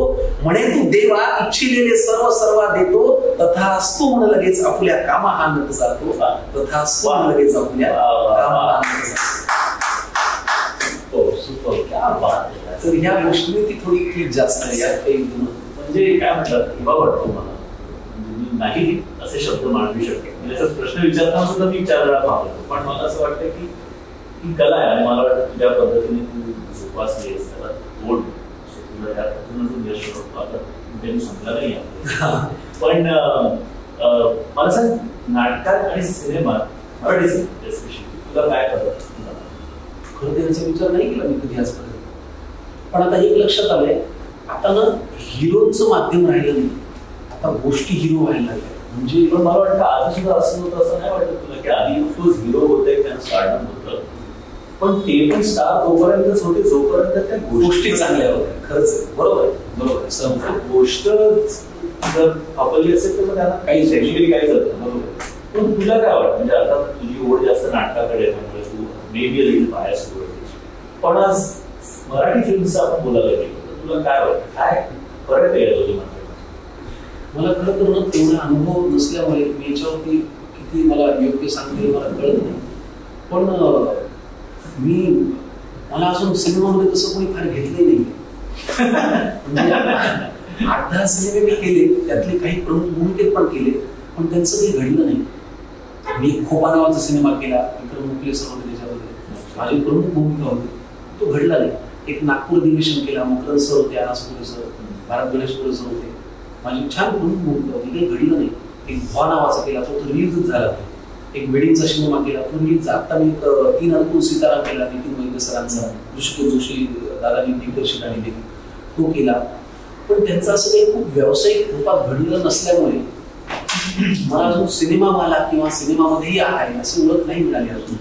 म्हणे तू देवा इच्छिलेले सर्व सर्वा देतो, तथास्तु म्हण लगेच आपल्या कामा आणत जातो, तथास्तु म्हण लगेच आपल्या कामा आणत जातो. तर ह्या गोष्टी ती थोडी ठीक जास्त आहे. यात काही म्हणजे काय म्हणतात किंवा वाटतो मला नाही असे शब्द मांडू शकतो. म्हणजे प्रश्न विचारताना सुद्धा मी 4 वेळा पाहतो, पण मला असं वाटतं की ही कला आहे आणि मला वाटतं तुझ्या पद्धतीने तू जोपासलीस त्याला तोड तुला त्यातून यश होतो. आता त्यांनी सांगला नाही आहे, पण मला सांग नाटकात आणि सिनेमात मराठी तुला काय करत? खरं त्यांचा विचार नाही केला मी कधी आजपर्यंत. पण आता एक लक्षात आलंय, आता ना हिरोचं माध्यम राहिलं नाही, आता गोष्टी हिरो व्हायला लागल्या. म्हणजे पण मला वाटतं आधी सुद्धा असं होतं असं नाही वाटत तुला की आधी ऑफकोर्स हिरो होते त्यांना स्टार्टअप होतं, पण ते पण स्टार तोपर्यंतच होते जोपर्यंत त्या गोष्टी चांगल्या होत्या. खरंच आहे, बरोबर आहे, बरोबर आहे. समजा गोष्ट जर आपली असेल तर त्यांना काही टेक्निकली काही जातं, बरोबर. पण तुला काय वाटतं म्हणजे आता तुझी ओढ जास्त नाटकाकडे म्हणजे तू मे बी लिहिल बाहेर सुरू होते, पण आज मराठी फिल्मचं आपण बोलायला गेलो तर तुला काय वाटतं काय फरक आहे तुझी म्हणतात? मला खरं तर ना तेवढा अनुभव नसल्यामुळे मी याच्यावरती किती मला योग्य सांगते मला कळत नाही. पण मला अजून सिनेमामध्ये तसं कोणी फार घेतलंही नाही. म्हणजे 8-10 सिनेमे मी केले, त्यातले काही प्रमुख भूमिकेत पण केले, पण त्यांचं काही घडलं नाही. मी खोपा नावाचा सिनेमा केला, विक्रम मुकले सर होते त्याच्यामध्ये, माझी प्रमुख भूमिका होती, तो घडला नाही. एक नागपूर अधिवेशन केला, मकरंद सर होते, अनासपुरे सर, भारत गणेशपुरे सर होते, माझी छान प्रमुख भूमिका होती, काही घडलं नाही. एक भा नावाचा केला, तो रिलीजच झाला नाही. एक वेडिंगचा सिनेमा केला, तो रिलीज. आता मी एक 3 अनुकूल सितारा केला, नितीन वैद्य सरांचा, ऋषिकेश जोशी दादानी दिग्दर्शित आणि तो केला. पण त्यांचं असं काही खूप व्यावसायिक रूपात घडलेलं नसल्यामुळे मला अजून सिनेमावाला किंवा सिनेमामध्येही आहे अशी ओळख नाही मिळाली अजून.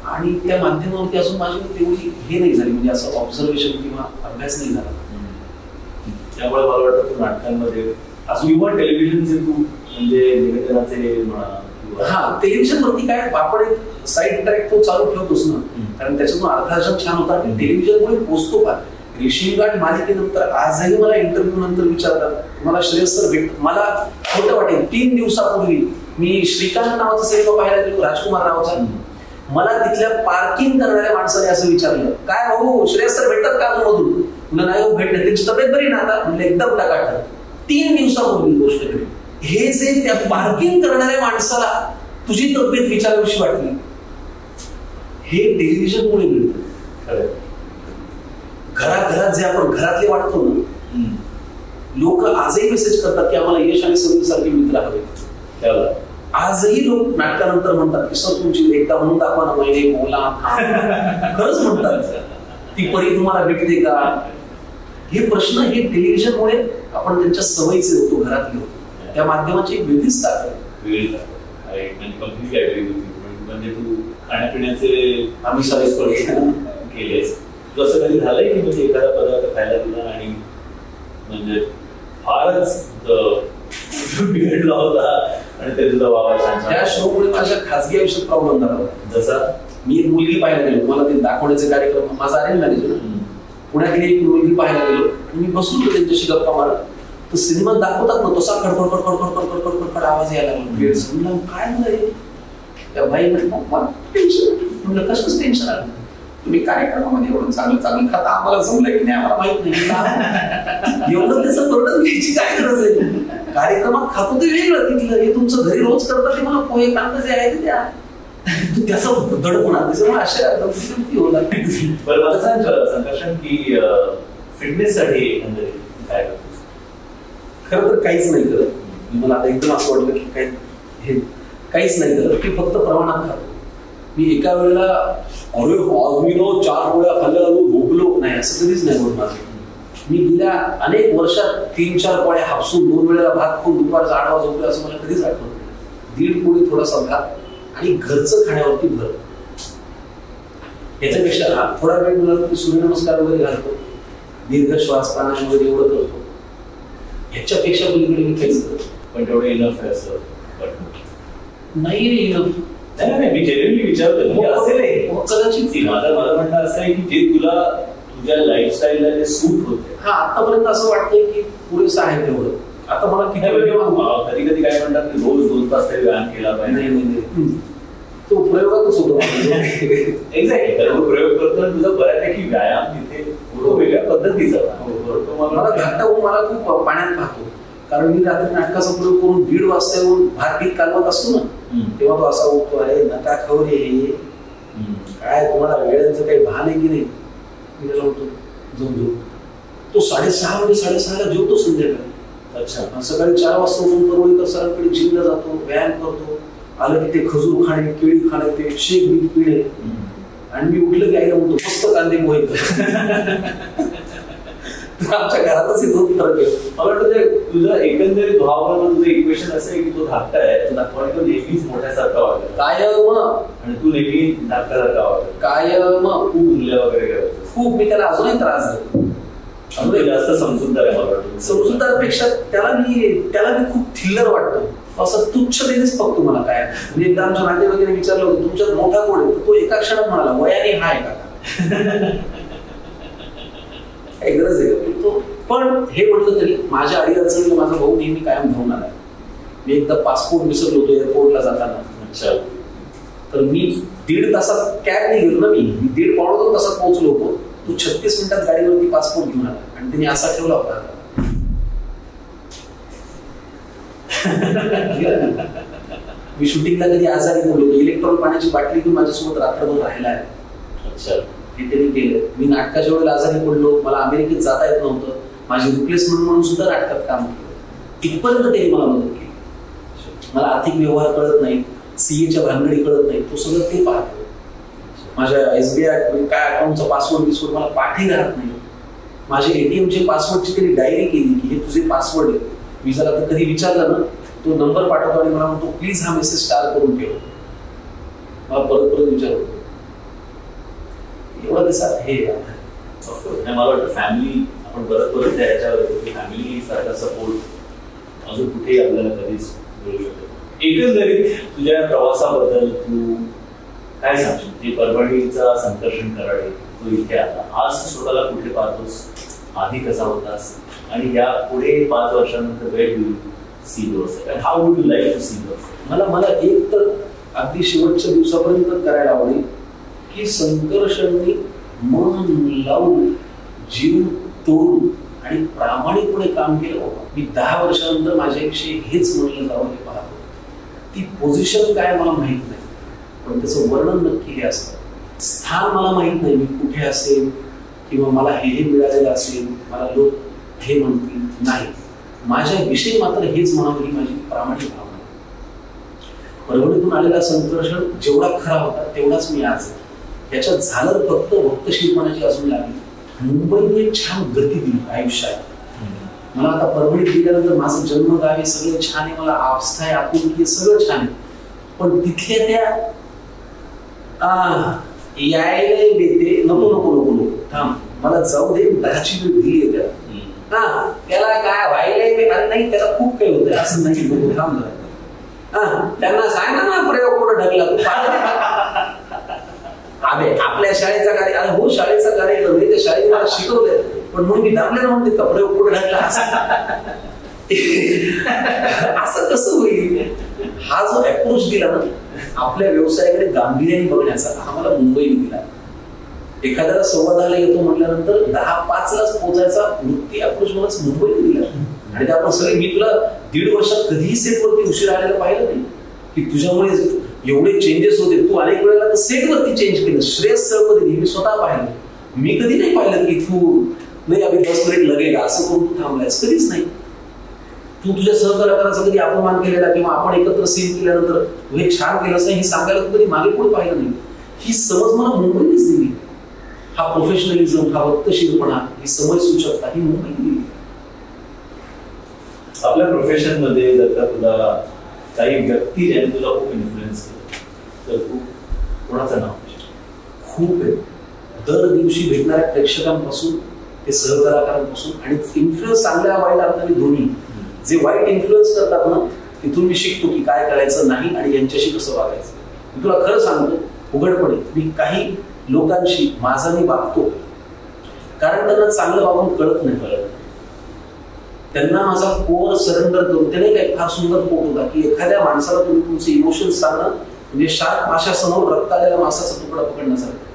आणि त्या माध्यमावरती अजून माझी तेवढी हे नाही झाली, म्हणजे असं ऑब्झर्वेशन किंवा अभ्यास नाही झाला. त्यामुळे मला वाटतं तू नाटकांमध्ये अजून किंवा टेलिव्हिजनचे तू म्हणजे निवेदनाचे म्हणा. हा, टेलिव्हिजन वरती काय आपण एक साईड ट्रॅक तो चालू ठेवतोच ना, कारण त्याच्यातून अर्थार्जन छान होता. टेलिव्हिजनमुळे पोचतो का. रेशीमगाठ मालिकेनंतर आजही मला इंटरव्ह्यू नंतर विचारतात, मला श्रेयस सर भेट. मला खोटं वाटेल, 3 दिवसापूर्वी मी श्रीकांत नावाचा सिनेमा पाहायला गेलो, राजकुमार रावचा. मला तिथल्या पार्किंग करणाऱ्या माणसाने असं विचारलं, काय भाऊ श्रेयस सर भेटतात का मधून? म्हणलं नाही भेटले, त्यांची तब्येत बरी ना आता? म्हणजे एकदम टाकाट. 3 दिवसापूर्वी गोष्ट केली. हे जे त्या पार्किंग करणाऱ्या माणसाला तुझी तब्येत विचारावीशी वाटली, हे टेलिव्हिजनमुळे मिळतं. घराघरात जे आपण घरातले वाटतो ना, लोक आजही मेसेज करतात की आम्हाला यश आणि समीर सारखे मित्र हवे. आजही लोक नाटकानंतर म्हणतात की सर तुमची एकदा म्हणून दाखवा ना, महिने बोला. खरंच म्हणतात, ती परी तुम्हाला भेटते का? हे प्रश्न हे टेलिव्हिजनमुळे आपण त्यांच्या सवयीचे होतो, घरातले होतो. त्या माध्यमाची एक वेगळीच ताकद. म्हणजे तू खाण्यापिण्याचे आम्ही सगळे केलेस, असं कधी झालंय की म्हणजे एखादा पदार्थ खायला दिला आणि म्हणजे फारच बिघडला होता आणि ते तुझा वावा छान? त्या शोमुळे माझ्या खासगी आयुष्यात प्रॉब्लेम झाला होता. जसा मी एक मुलगी पाहायला गेलो, मला ते दाखवण्याचे कार्यक्रम, माझा अरेंज मॅरेज ना, पुण्यातली एक मुलगी पाहायला गेलो आणि मी बसलो होतो त्यांच्याशी गप्पा मारत. तर सिनेमात दाखवतात ना तसा खडखड खडखड खडखड खडखड खडखड आवाज यायला लागला. काय झालं? त्या बाई म्हटलं टेन्शन. म्हणलं कसंच टेन्शन आलं? तुम्ही कार्यक्रमामध्ये एवढं चांगलं चांगलं खाता, आम्हाला जमलं की नाही आम्हाला माहित नाही. एवढं त्याचं बर्डन घ्यायची काय गरज आहे? कार्यक्रमात खातो ते वेगळं, तिथलं हे तुमचं घरी रोज करता ते मला पोहे कांदा जे आहे ते द्या. त्याचं दडपणा त्याच्यामुळे अशा होणार. बरं मला सांग संकर्षण की फिटनेससाठी काय करतोस? खरं तर काहीच नाही करत. मला आता एकदम असं वाटलं की काय हे काहीच नाही करत, की फक्त प्रमाणात खातो. मी एका वेळेला अरे आज मी 4 गोळ्या खाल्ल्या झोपलो नाही, असं कधीच नाही होत माझं. मी गेल्या अनेक वर्षात 3-4 पोळ्या हापसून 2 वेळेला भात खाऊन दुपारचा 8 वाजता झोपलो असं मला कधीच आठवत नाही. 1.5 पोळी थोडासा भात आणि घरचं खाण्यावरती भर. याच्यापेक्षा थोडा वेळ मिळाला की सूर्यनमस्कार वगैरे घालतो, दीर्घ श्वास प्राणायाम वगैरे एवढं करतो. ह्याच्यापेक्षा पलीकडे मी काहीच करतो. पण तेवढं इनफ आहे असं नाही रे इनफ. नाही मी जेन्युइनली विचारतो असेल कदाचित. माझं म्हणणं असं आहे की जे तुला तुझ्या लाईफस्टाईलला जे सूट होते. हा, आतापर्यंत असं वाटतंय की पुरेसं आहे तेवढं. आता मला किती वेळ कधी कधी काय म्हणतात की रोज 2 तास तरी व्यायाम केला पाहिजे. नाही तो प्रयोगातच होतो. एक्झॅक्टली. तर प्रयोग करतो तुझा बऱ्यापैकी व्यायाम तिथे वेगळ्या पद्धतीचा. मला घट्ट होऊन मला खूप पाण्यात पाहतो, कारण मी रात्री नाटकाचा प्रयोग करून 1:30 वाजता येऊन भातपीत कालवत असतो ना, तेव्हा तो असा उठतो, अरे नका खाऊ रे, काय तुम्हाला वेळेचं काही भान आहे की नाही? मी त्याला उठतो, झोप. तो 6:30 जेवतो संध्याकाळी. अच्छा. सकाळी 4 वाजता उठून परवळीकर सरांकडे जिमला जातो, व्यायाम करतो. आलं की ते खजूर खाणे, केळी खाणे, ते शेक बीक पिणे. आणि मी उठलं की आईला म्हणतो मस्त कांदे पोहे. आमच्या घरातच हे 2 फरक आहे. मला वाटतं तुझं एकंदरीत भावावर तुझं इक्वेशन असं आहे की तो धाकटा आहे, तो नेहमीच मोठ्यासारखा वाटत कायम, आणि तू नेहमी धाकटासारखा वाटत कायम. खूप उरल्या वगैरे करायचं खूप. मी त्याला अजूनही त्रास देतो. अजून जास्त समजूतदार आहे मला वाटतं. समजूतदारपेक्षा त्याला मी खूप थिल्लर वाटतो. असं तुच्छतेनेच फक्त मला काय. म्हणजे एकदा आमच्या नाते वगैरे विचारलं होतं तुमच्यात मोठा कोण आहे, तर तो एका क्षणात म्हणाला वयाने हा आहे का. काही गरज आहे तो. पण हे म्हटलं तरी माझ्या अडीअडचणीला माझा भाऊ नेहमी कायम घेऊन आला. मी एकदा पासपोर्ट विसरलो होतो एअरपोर्टला जाताना. अच्छा. तर मी 1.5 तासात कॅब नाही गेलो ना, मी 1.5-2 तासात पोहोचलो होतो. तो 36 मिनिटात गाडीवरती पासपोर्ट घेऊन आला आणि त्यांनी असा ठेवला होता. मी शूटिंगला कधी आजारी पडलो, इलेक्ट्रॉन पाण्याची बाटली घेऊन माझ्यासोबत रात्रभर राहिला आहे. अच्छा. हे त्यांनी केलं. मी नाटकाच्या वेळेला आजारी पडलो, मला अमेरिकेत जाता येत नव्हतं, माझी रिप्लेसमेंट म्हणून सुद्धा नाटकात काम केलं. इथपर्यंत त्यांनी मला मदत केली. मला आर्थिक व्यवहार कळत नाही, सीएच्या भानगडी कळत नाही, तो सगळं ते पाहतो. माझ्या SBI काय अकाउंटचा पासवर्ड मला पाठी राहत नाही, माझे ATMचे पासवर्डची त्यांनी डायरी केली की हे तुझे पासवर्ड आहे. मी जर आता कधी विचारलं ना, तो नंबर पाठवतो आणि मला म्हणतो प्लीज हा मेसेज स्टार करून ठेव. मला परत परत विचारतो. एवढं त्याचा हे मला वाटतं फॅमिली आपण परत त्याच्यावर फॅमिली सारखा सपोर्ट अजून कुठेही आपल्याला कधीच मिळू शकतो. एकंदरीत तुझ्या प्रवासाबद्दल तू काय सांगशील? जे परभणीचा संकर्षण कराडे तू इथे आला, आज स्वतःला कुठे पाहतोस, आधी कसा होतास आणि या पुढे 5 वर्षानंतर वेळ देऊ see yourself? How would you like to see yourself? मला एक तर अगदी शेवटच्या दिवसापर्यंत करायला आवडेल की संकर्षणनी मन लावून जीव तोडून आणि प्रामाणिकपणे काम केलं बाबा. मी 10 वर्षानंतर माझ्याविषयी हेच म्हणलं जावं हे पाहतो. ती पोझिशन काय मला माहित नाही, पण त्याचं वर्णन नक्की हे असतं. स्थान मला माहित नाही मी कुठे असेल किंवा मला हे मिळालेलं असेल, मला लोक हे म्हणतील नाही. माझ्याविषयी मात्र हेच म्हणावं ही माझी प्रामाणिक भावना. परभणीतून आलेला संकर्षण जेवढा खरा होता तेवढाच मी आज. याच्यात झालं फक्त वक्तशीरपणाची अजून लागली. मुंबईने एक छान गती दिली आयुष्यात. मला आता परभणीत गेल्यानंतर माझं जन्मगाव आहे, सगळं छान आहे, मला आस्था आहे, आपुलकी सगळं छान आहे. पण तिथल्या त्या यायला देते नको नको नको नको थांब मला जाऊ दे, दहाची वेळ दिली आहे त्याला. त्याला काय व्हायला अरे नाही, त्याला खूप काही होतं असं नाही, नको थांब. त्यांना सांग ना प्रयोग कुठं ढकला. अरे आपल्या शाळेचा कार्य, अरे हो शाळेचा कार्य नाही, त्या शाळेत मला शिकवलंय, पण म्हणून मी दाबले म्हणते का प्रयोग कुठं ढकला असं कसं होईल? हा जो अप्रोच दिला ना आपल्या व्यवसायाकडे गांभीर्याने बघण्याचा, हा मला मुंबईने दिला. एखाद्याला 10:15 येतो म्हटल्यानंतर 10:05 पोहोचायचा वृत्ती अप्रोच मला मुंबईने दिला. आणि आपण सगळे, मी तुला 1.5 वर्षात कधीही सेटवरती उशीर आलेला पाहिलं नाही की तुझ्यामुळे एवढे चेंजेस होते. तू अनेक वेळेला सेटवरती चेंज केलं. श्रेयस सर मी स्वतः पाहिलं. मी कधी नाही पाहिलं की तू नाही अभि 10 मिनिट लगेगा असं करून तू थांबलायस, कधीच नाही. तू तुझ्या सहकार्याचा कधी अपमान केलेला किंवा आपण एकत्र सीन केल्यानंतर तू हे छान केलंस नाही हे सांगायला तू कधी मागे पुढे पाहिलं नाही. ही समज मला मुंबईनेच दिली. हा प्रोफेशनलिझम, हा वक्तशीरपणा, ही समज सूचकता ही मुंबईने दिली. आपल्या प्रोफेशन मध्ये जर का तुला काही व्यक्ती ज्याने तुला खूप इन्फ्लुएन्स केलं तर तू कोणाचं नाव? खूप आहे. दर दिवशी भेटणाऱ्या प्रेक्षकांपासून ते सहकलाकारांपासून, आणि इन्फ्लुएन्स चांगल्या वाईट अर्थाने दोन्ही. जे वाईट इन्फ्लुएन्स करतात ना तिथून मी शिकतो की काय करायचं नाही आणि यांच्याशी कसं वागायचं. मी तुला खरं सांगतो उघडपणे, मी काही लोकांशी माझा मी वागतो कारण त्यांना चांगलं वागून कळत नाही. त्यांना माझा कोर सरेंडर करून, त्याने काही फार सुंदर कोट होता की एखाद्या माणसाला तुम्ही तुमचे इमोशन्स सांगणं म्हणजे शार्क माशासमोर रक्त आलेल्या मासाचा तुकडा पकडण्यासारखं.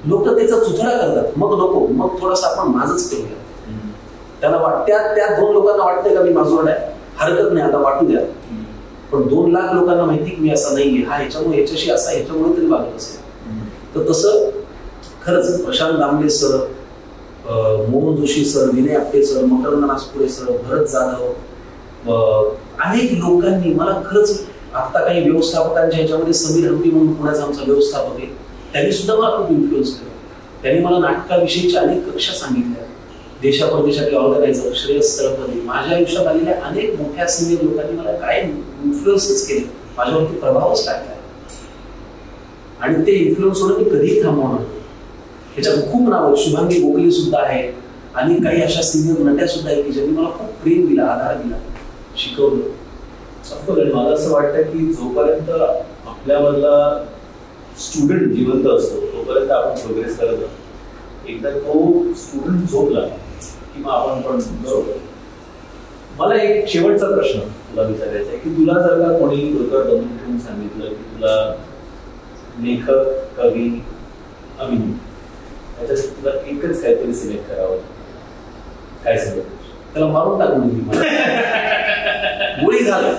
लोक त्याचा चुथडा करतात, मग नको, मग थोडासा आपण माझंच करूया. त्यांना त्या 2 लोकांना वाटतंय का मी माझोड आहे, हरकत नाही आता वाटू द्या. पण 2 लाख लोकांना माहिती की मी असा नाहीये, हा ह्याच्यामुळे ह्याच्याशी असा ह्याच्यामुळे तरी वागत असेल. तर तसं खरंच Prashant Damle sir, Mohan Joshi sir, Vinay Apte sir, Makarand Naspure sir, Bharat Jadhav, अनेक लोकांनी मला खरंच, आता काही व्यवस्थापकांच्या ह्याच्यामध्ये समीर हंपी म्हणून पुण्याचा आमचा व्यवस्थापक आहे, त्यांनी सुद्धा मला खूप इन्फ्लुएन्स केलं. त्यांनी मला नाटकाविषयीच्या अनेक कक्षा सांगितल्या. देशाप्रदेशातले ऑर्गनायझर, श्रेयस सरपदे, माझ्या आयुष्यात आलेल्या अनेक मोठ्या सिनियर लोकांनी मला काय इन्फ्लुएन्सच केले, माझ्यावरती प्रभावच टाकला. आणि ते इन्फ्लुएन्स होणं मी कधीही थांबवणार. ह्याच्यात खूप नाव आहेत. शुभांगी गोखले सुद्धा आहे आणि काही अशा सिनियर नट्या सुद्धा आहेत की ज्यांनी मला खूप प्रेम दिला, आधार दिला, शिकवलं. आणि मला असं वाटतं की जोपर्यंत आपल्यामधला स्टुडंट जिवंत असतो तोपर्यंत आपण प्रोग्रेस करत असतो. एकदा तो स्टुडंट झोपला की मग आपण पण बरोबर. मला एक शेवटचा प्रश्न तुला विचारायचा आहे की तुला जर का कोणी डोक्यावर बंधून ठेवून सांगितलं की तुला लेखक, कवी, अभिनेता याच्यात तुला एकच काहीतरी सिलेक्ट करावं, काय सिलेक्ट? त्याला मारून टाकून दिली, गोळी झालं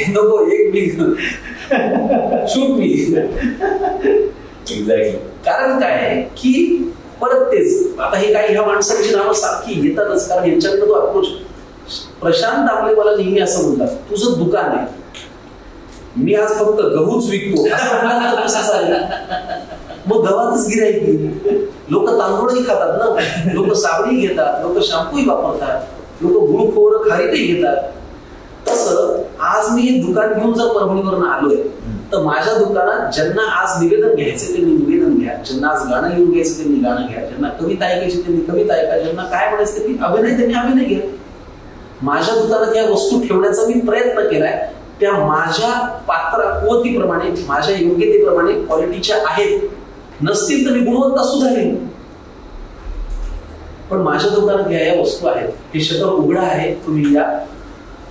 नको, एक मी शूट मी. एक्झॅक्टली. कारण काय आहे की परत तेच, आता हे काही ह्या माणसांची नावं सारखी येतातच कारण यांच्याकडे तो अप्रोच. प्रशांत दामले मला नेहमी असं म्हणतात, तुझं दुकान आहे, मी आज फक्त गहूच विकतो असं कसं चालेल? मग गव्हातच गिऱ्हाईक येईल. लोक तांदूळही खातात ना, लोक साबणी घेतात, लोक शॅम्पूही वापरतात, लोक गुळ खोबरं खारीकही घेतात. तसं आज मी हे दुकान घेऊन जर परभणीवरून आलोय तर माझ्या दुकानात ज्यांना आज निवेदन घ्यायचं त्यांनी निवेदन घ्या, ज्यांना आज गाणं लिहून घ्यायचं त्यांनी गाणं घ्या, ज्यांना कविता ऐकायची त्यांनी कविता ऐका, ज्यांना काय म्हणायचं त्यांनी अभिनय घ्या. माझ्या दुकानात या वस्तू ठेवण्याचा मी प्रयत्न केलाय, त्या माझ्या कुवतीप्रमाणे, माझ्या योग्यतेप्रमाणे क्वालिटीच्या आहेत. नसतील तर मी गुणवत्ता सुधारेन, पण माझ्या दुकानात या वस्तू आहेत. हे शटर उघडा आहे, तुम्ही या,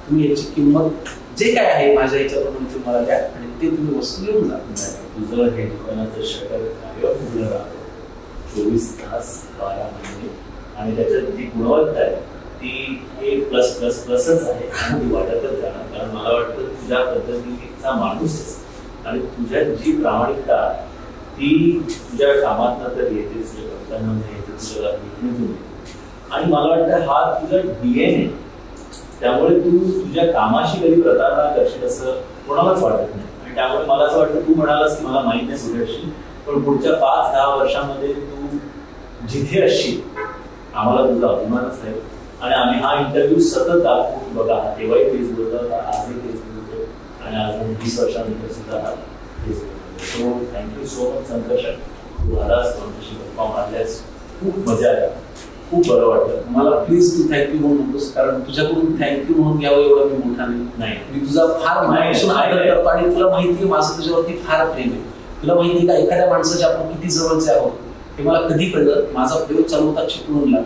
तुम्ही याची किंमत जे काय आहे माझ्या याच्याप्रमाणे तुम्हाला द्या आणि ते तुम्ही वस्तू घेऊन जा. तुझं हे दुकानाचं शटर कायम उघडं राहतं 24 तास 12 महिने, आणि त्याच्यात जी गुणवत्ता आहे ती एक प्लसच आहे आणि ती वाढतच जाणार. कारण मला वाटतं तुझ्या पद्धतीचा माणूस आणि तुझ्या जी प्रामाणिकता ती तुझ्या कामातनं तर येतेच, तुझ्या कर्तव्यानं येते, तुझ्या विघ्नेतून. आणि मला वाटतं हा तुझा DNA आहे, त्यामुळे तू तुझ्या कामाशी कधी प्रतारणा करशील असं कोणालाच वाटत नाही. आणि त्यामुळे मला असं वाटतं, तू म्हणालास की मला माहित नाही कुठे असशील, पण पुढच्या 5-10 वर्षामध्ये तू जिथे असशील आम्हाला तुझा अभिमानच आहे. आणि आम्ही हा इंटरव्ह्यू सतत दाखवू, बघा तेव्हाही तेच बोलतो, आजही तेच बोलतो, आणि आज 20 वर्षानंतर सुद्धा हा तेच बोलतो. So thank you so much Sankarshan, तू आलास, तुमच्याशी गप्पा मारल्यास, खूप मजा आली, खूप बरं वाटलं. मला प्लीज तू थँक्यू म्हणून नकोस, कारण तुझ्याकडून थँक्यू म्हणून घ्यावं एवढं मी मोठा नाही. मी तुझा फार मनापासून आदर करतो आणि तुला माहिती आहे माझं तुझ्यावरती फार प्रेम आहे. तुला माहिती आहे का, एखाद्या माणसाच्या आपण किती जवळचे आहोत हे मला कधी कळलं, माझा प्रयोग चालू होता चिपळूणला.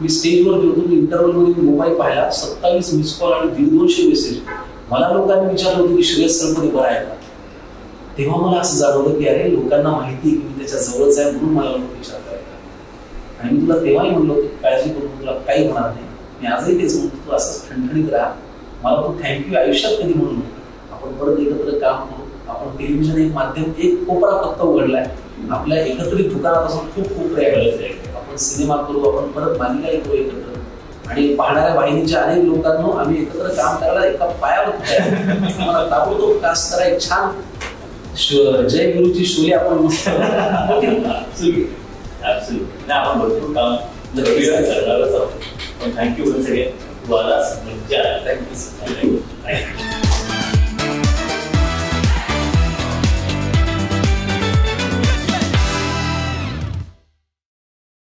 मी स्टेजवर गेलो, मी इंटरव्ह्यूमध्ये मोबाईल पाहिला, 27 मिस कॉल आणि 150 मेसेज. मला लोकांनी विचारलं होतं की श्रेयस सलपती बरं आहे का. तेव्हा मला असं जाणवलं की अरे लोकांना माहिती आहे की मी त्याच्या जवळच आहे म्हणून मला लोक विचारतात. आणि मी तुला तेव्हाही म्हणलो होतो की काळजी करून तुला काही होणार नाही. मी आजही तेच म्हणतो, तू असंच ठणठणीत राहा. मला तू थँक्यू आयुष्यात कधी म्हणून आपण परत एकत्र काम करू. आपण टेलिव्हिजन एक माध्यम, एक कोपरा फक्त उघडलाय, आपल्या एकत्रित दुकानापासून खूप कोपरे आहे. आपण सिनेमा करू, आपण परत मालिकाही करू एकत्र, आणि पाहणाऱ्या वाहिनीच्या अनेक लोकांना आम्ही एकत्र काम करायला एका पायावर मला ताबडतोब कास्ट करा. एक छान जय गुरुची शोले आपण मस्त आपण भरपूर काम करणारच आहोत. पण थँक्यू सगळे, तू आलास, मज्जा. थँक्यू.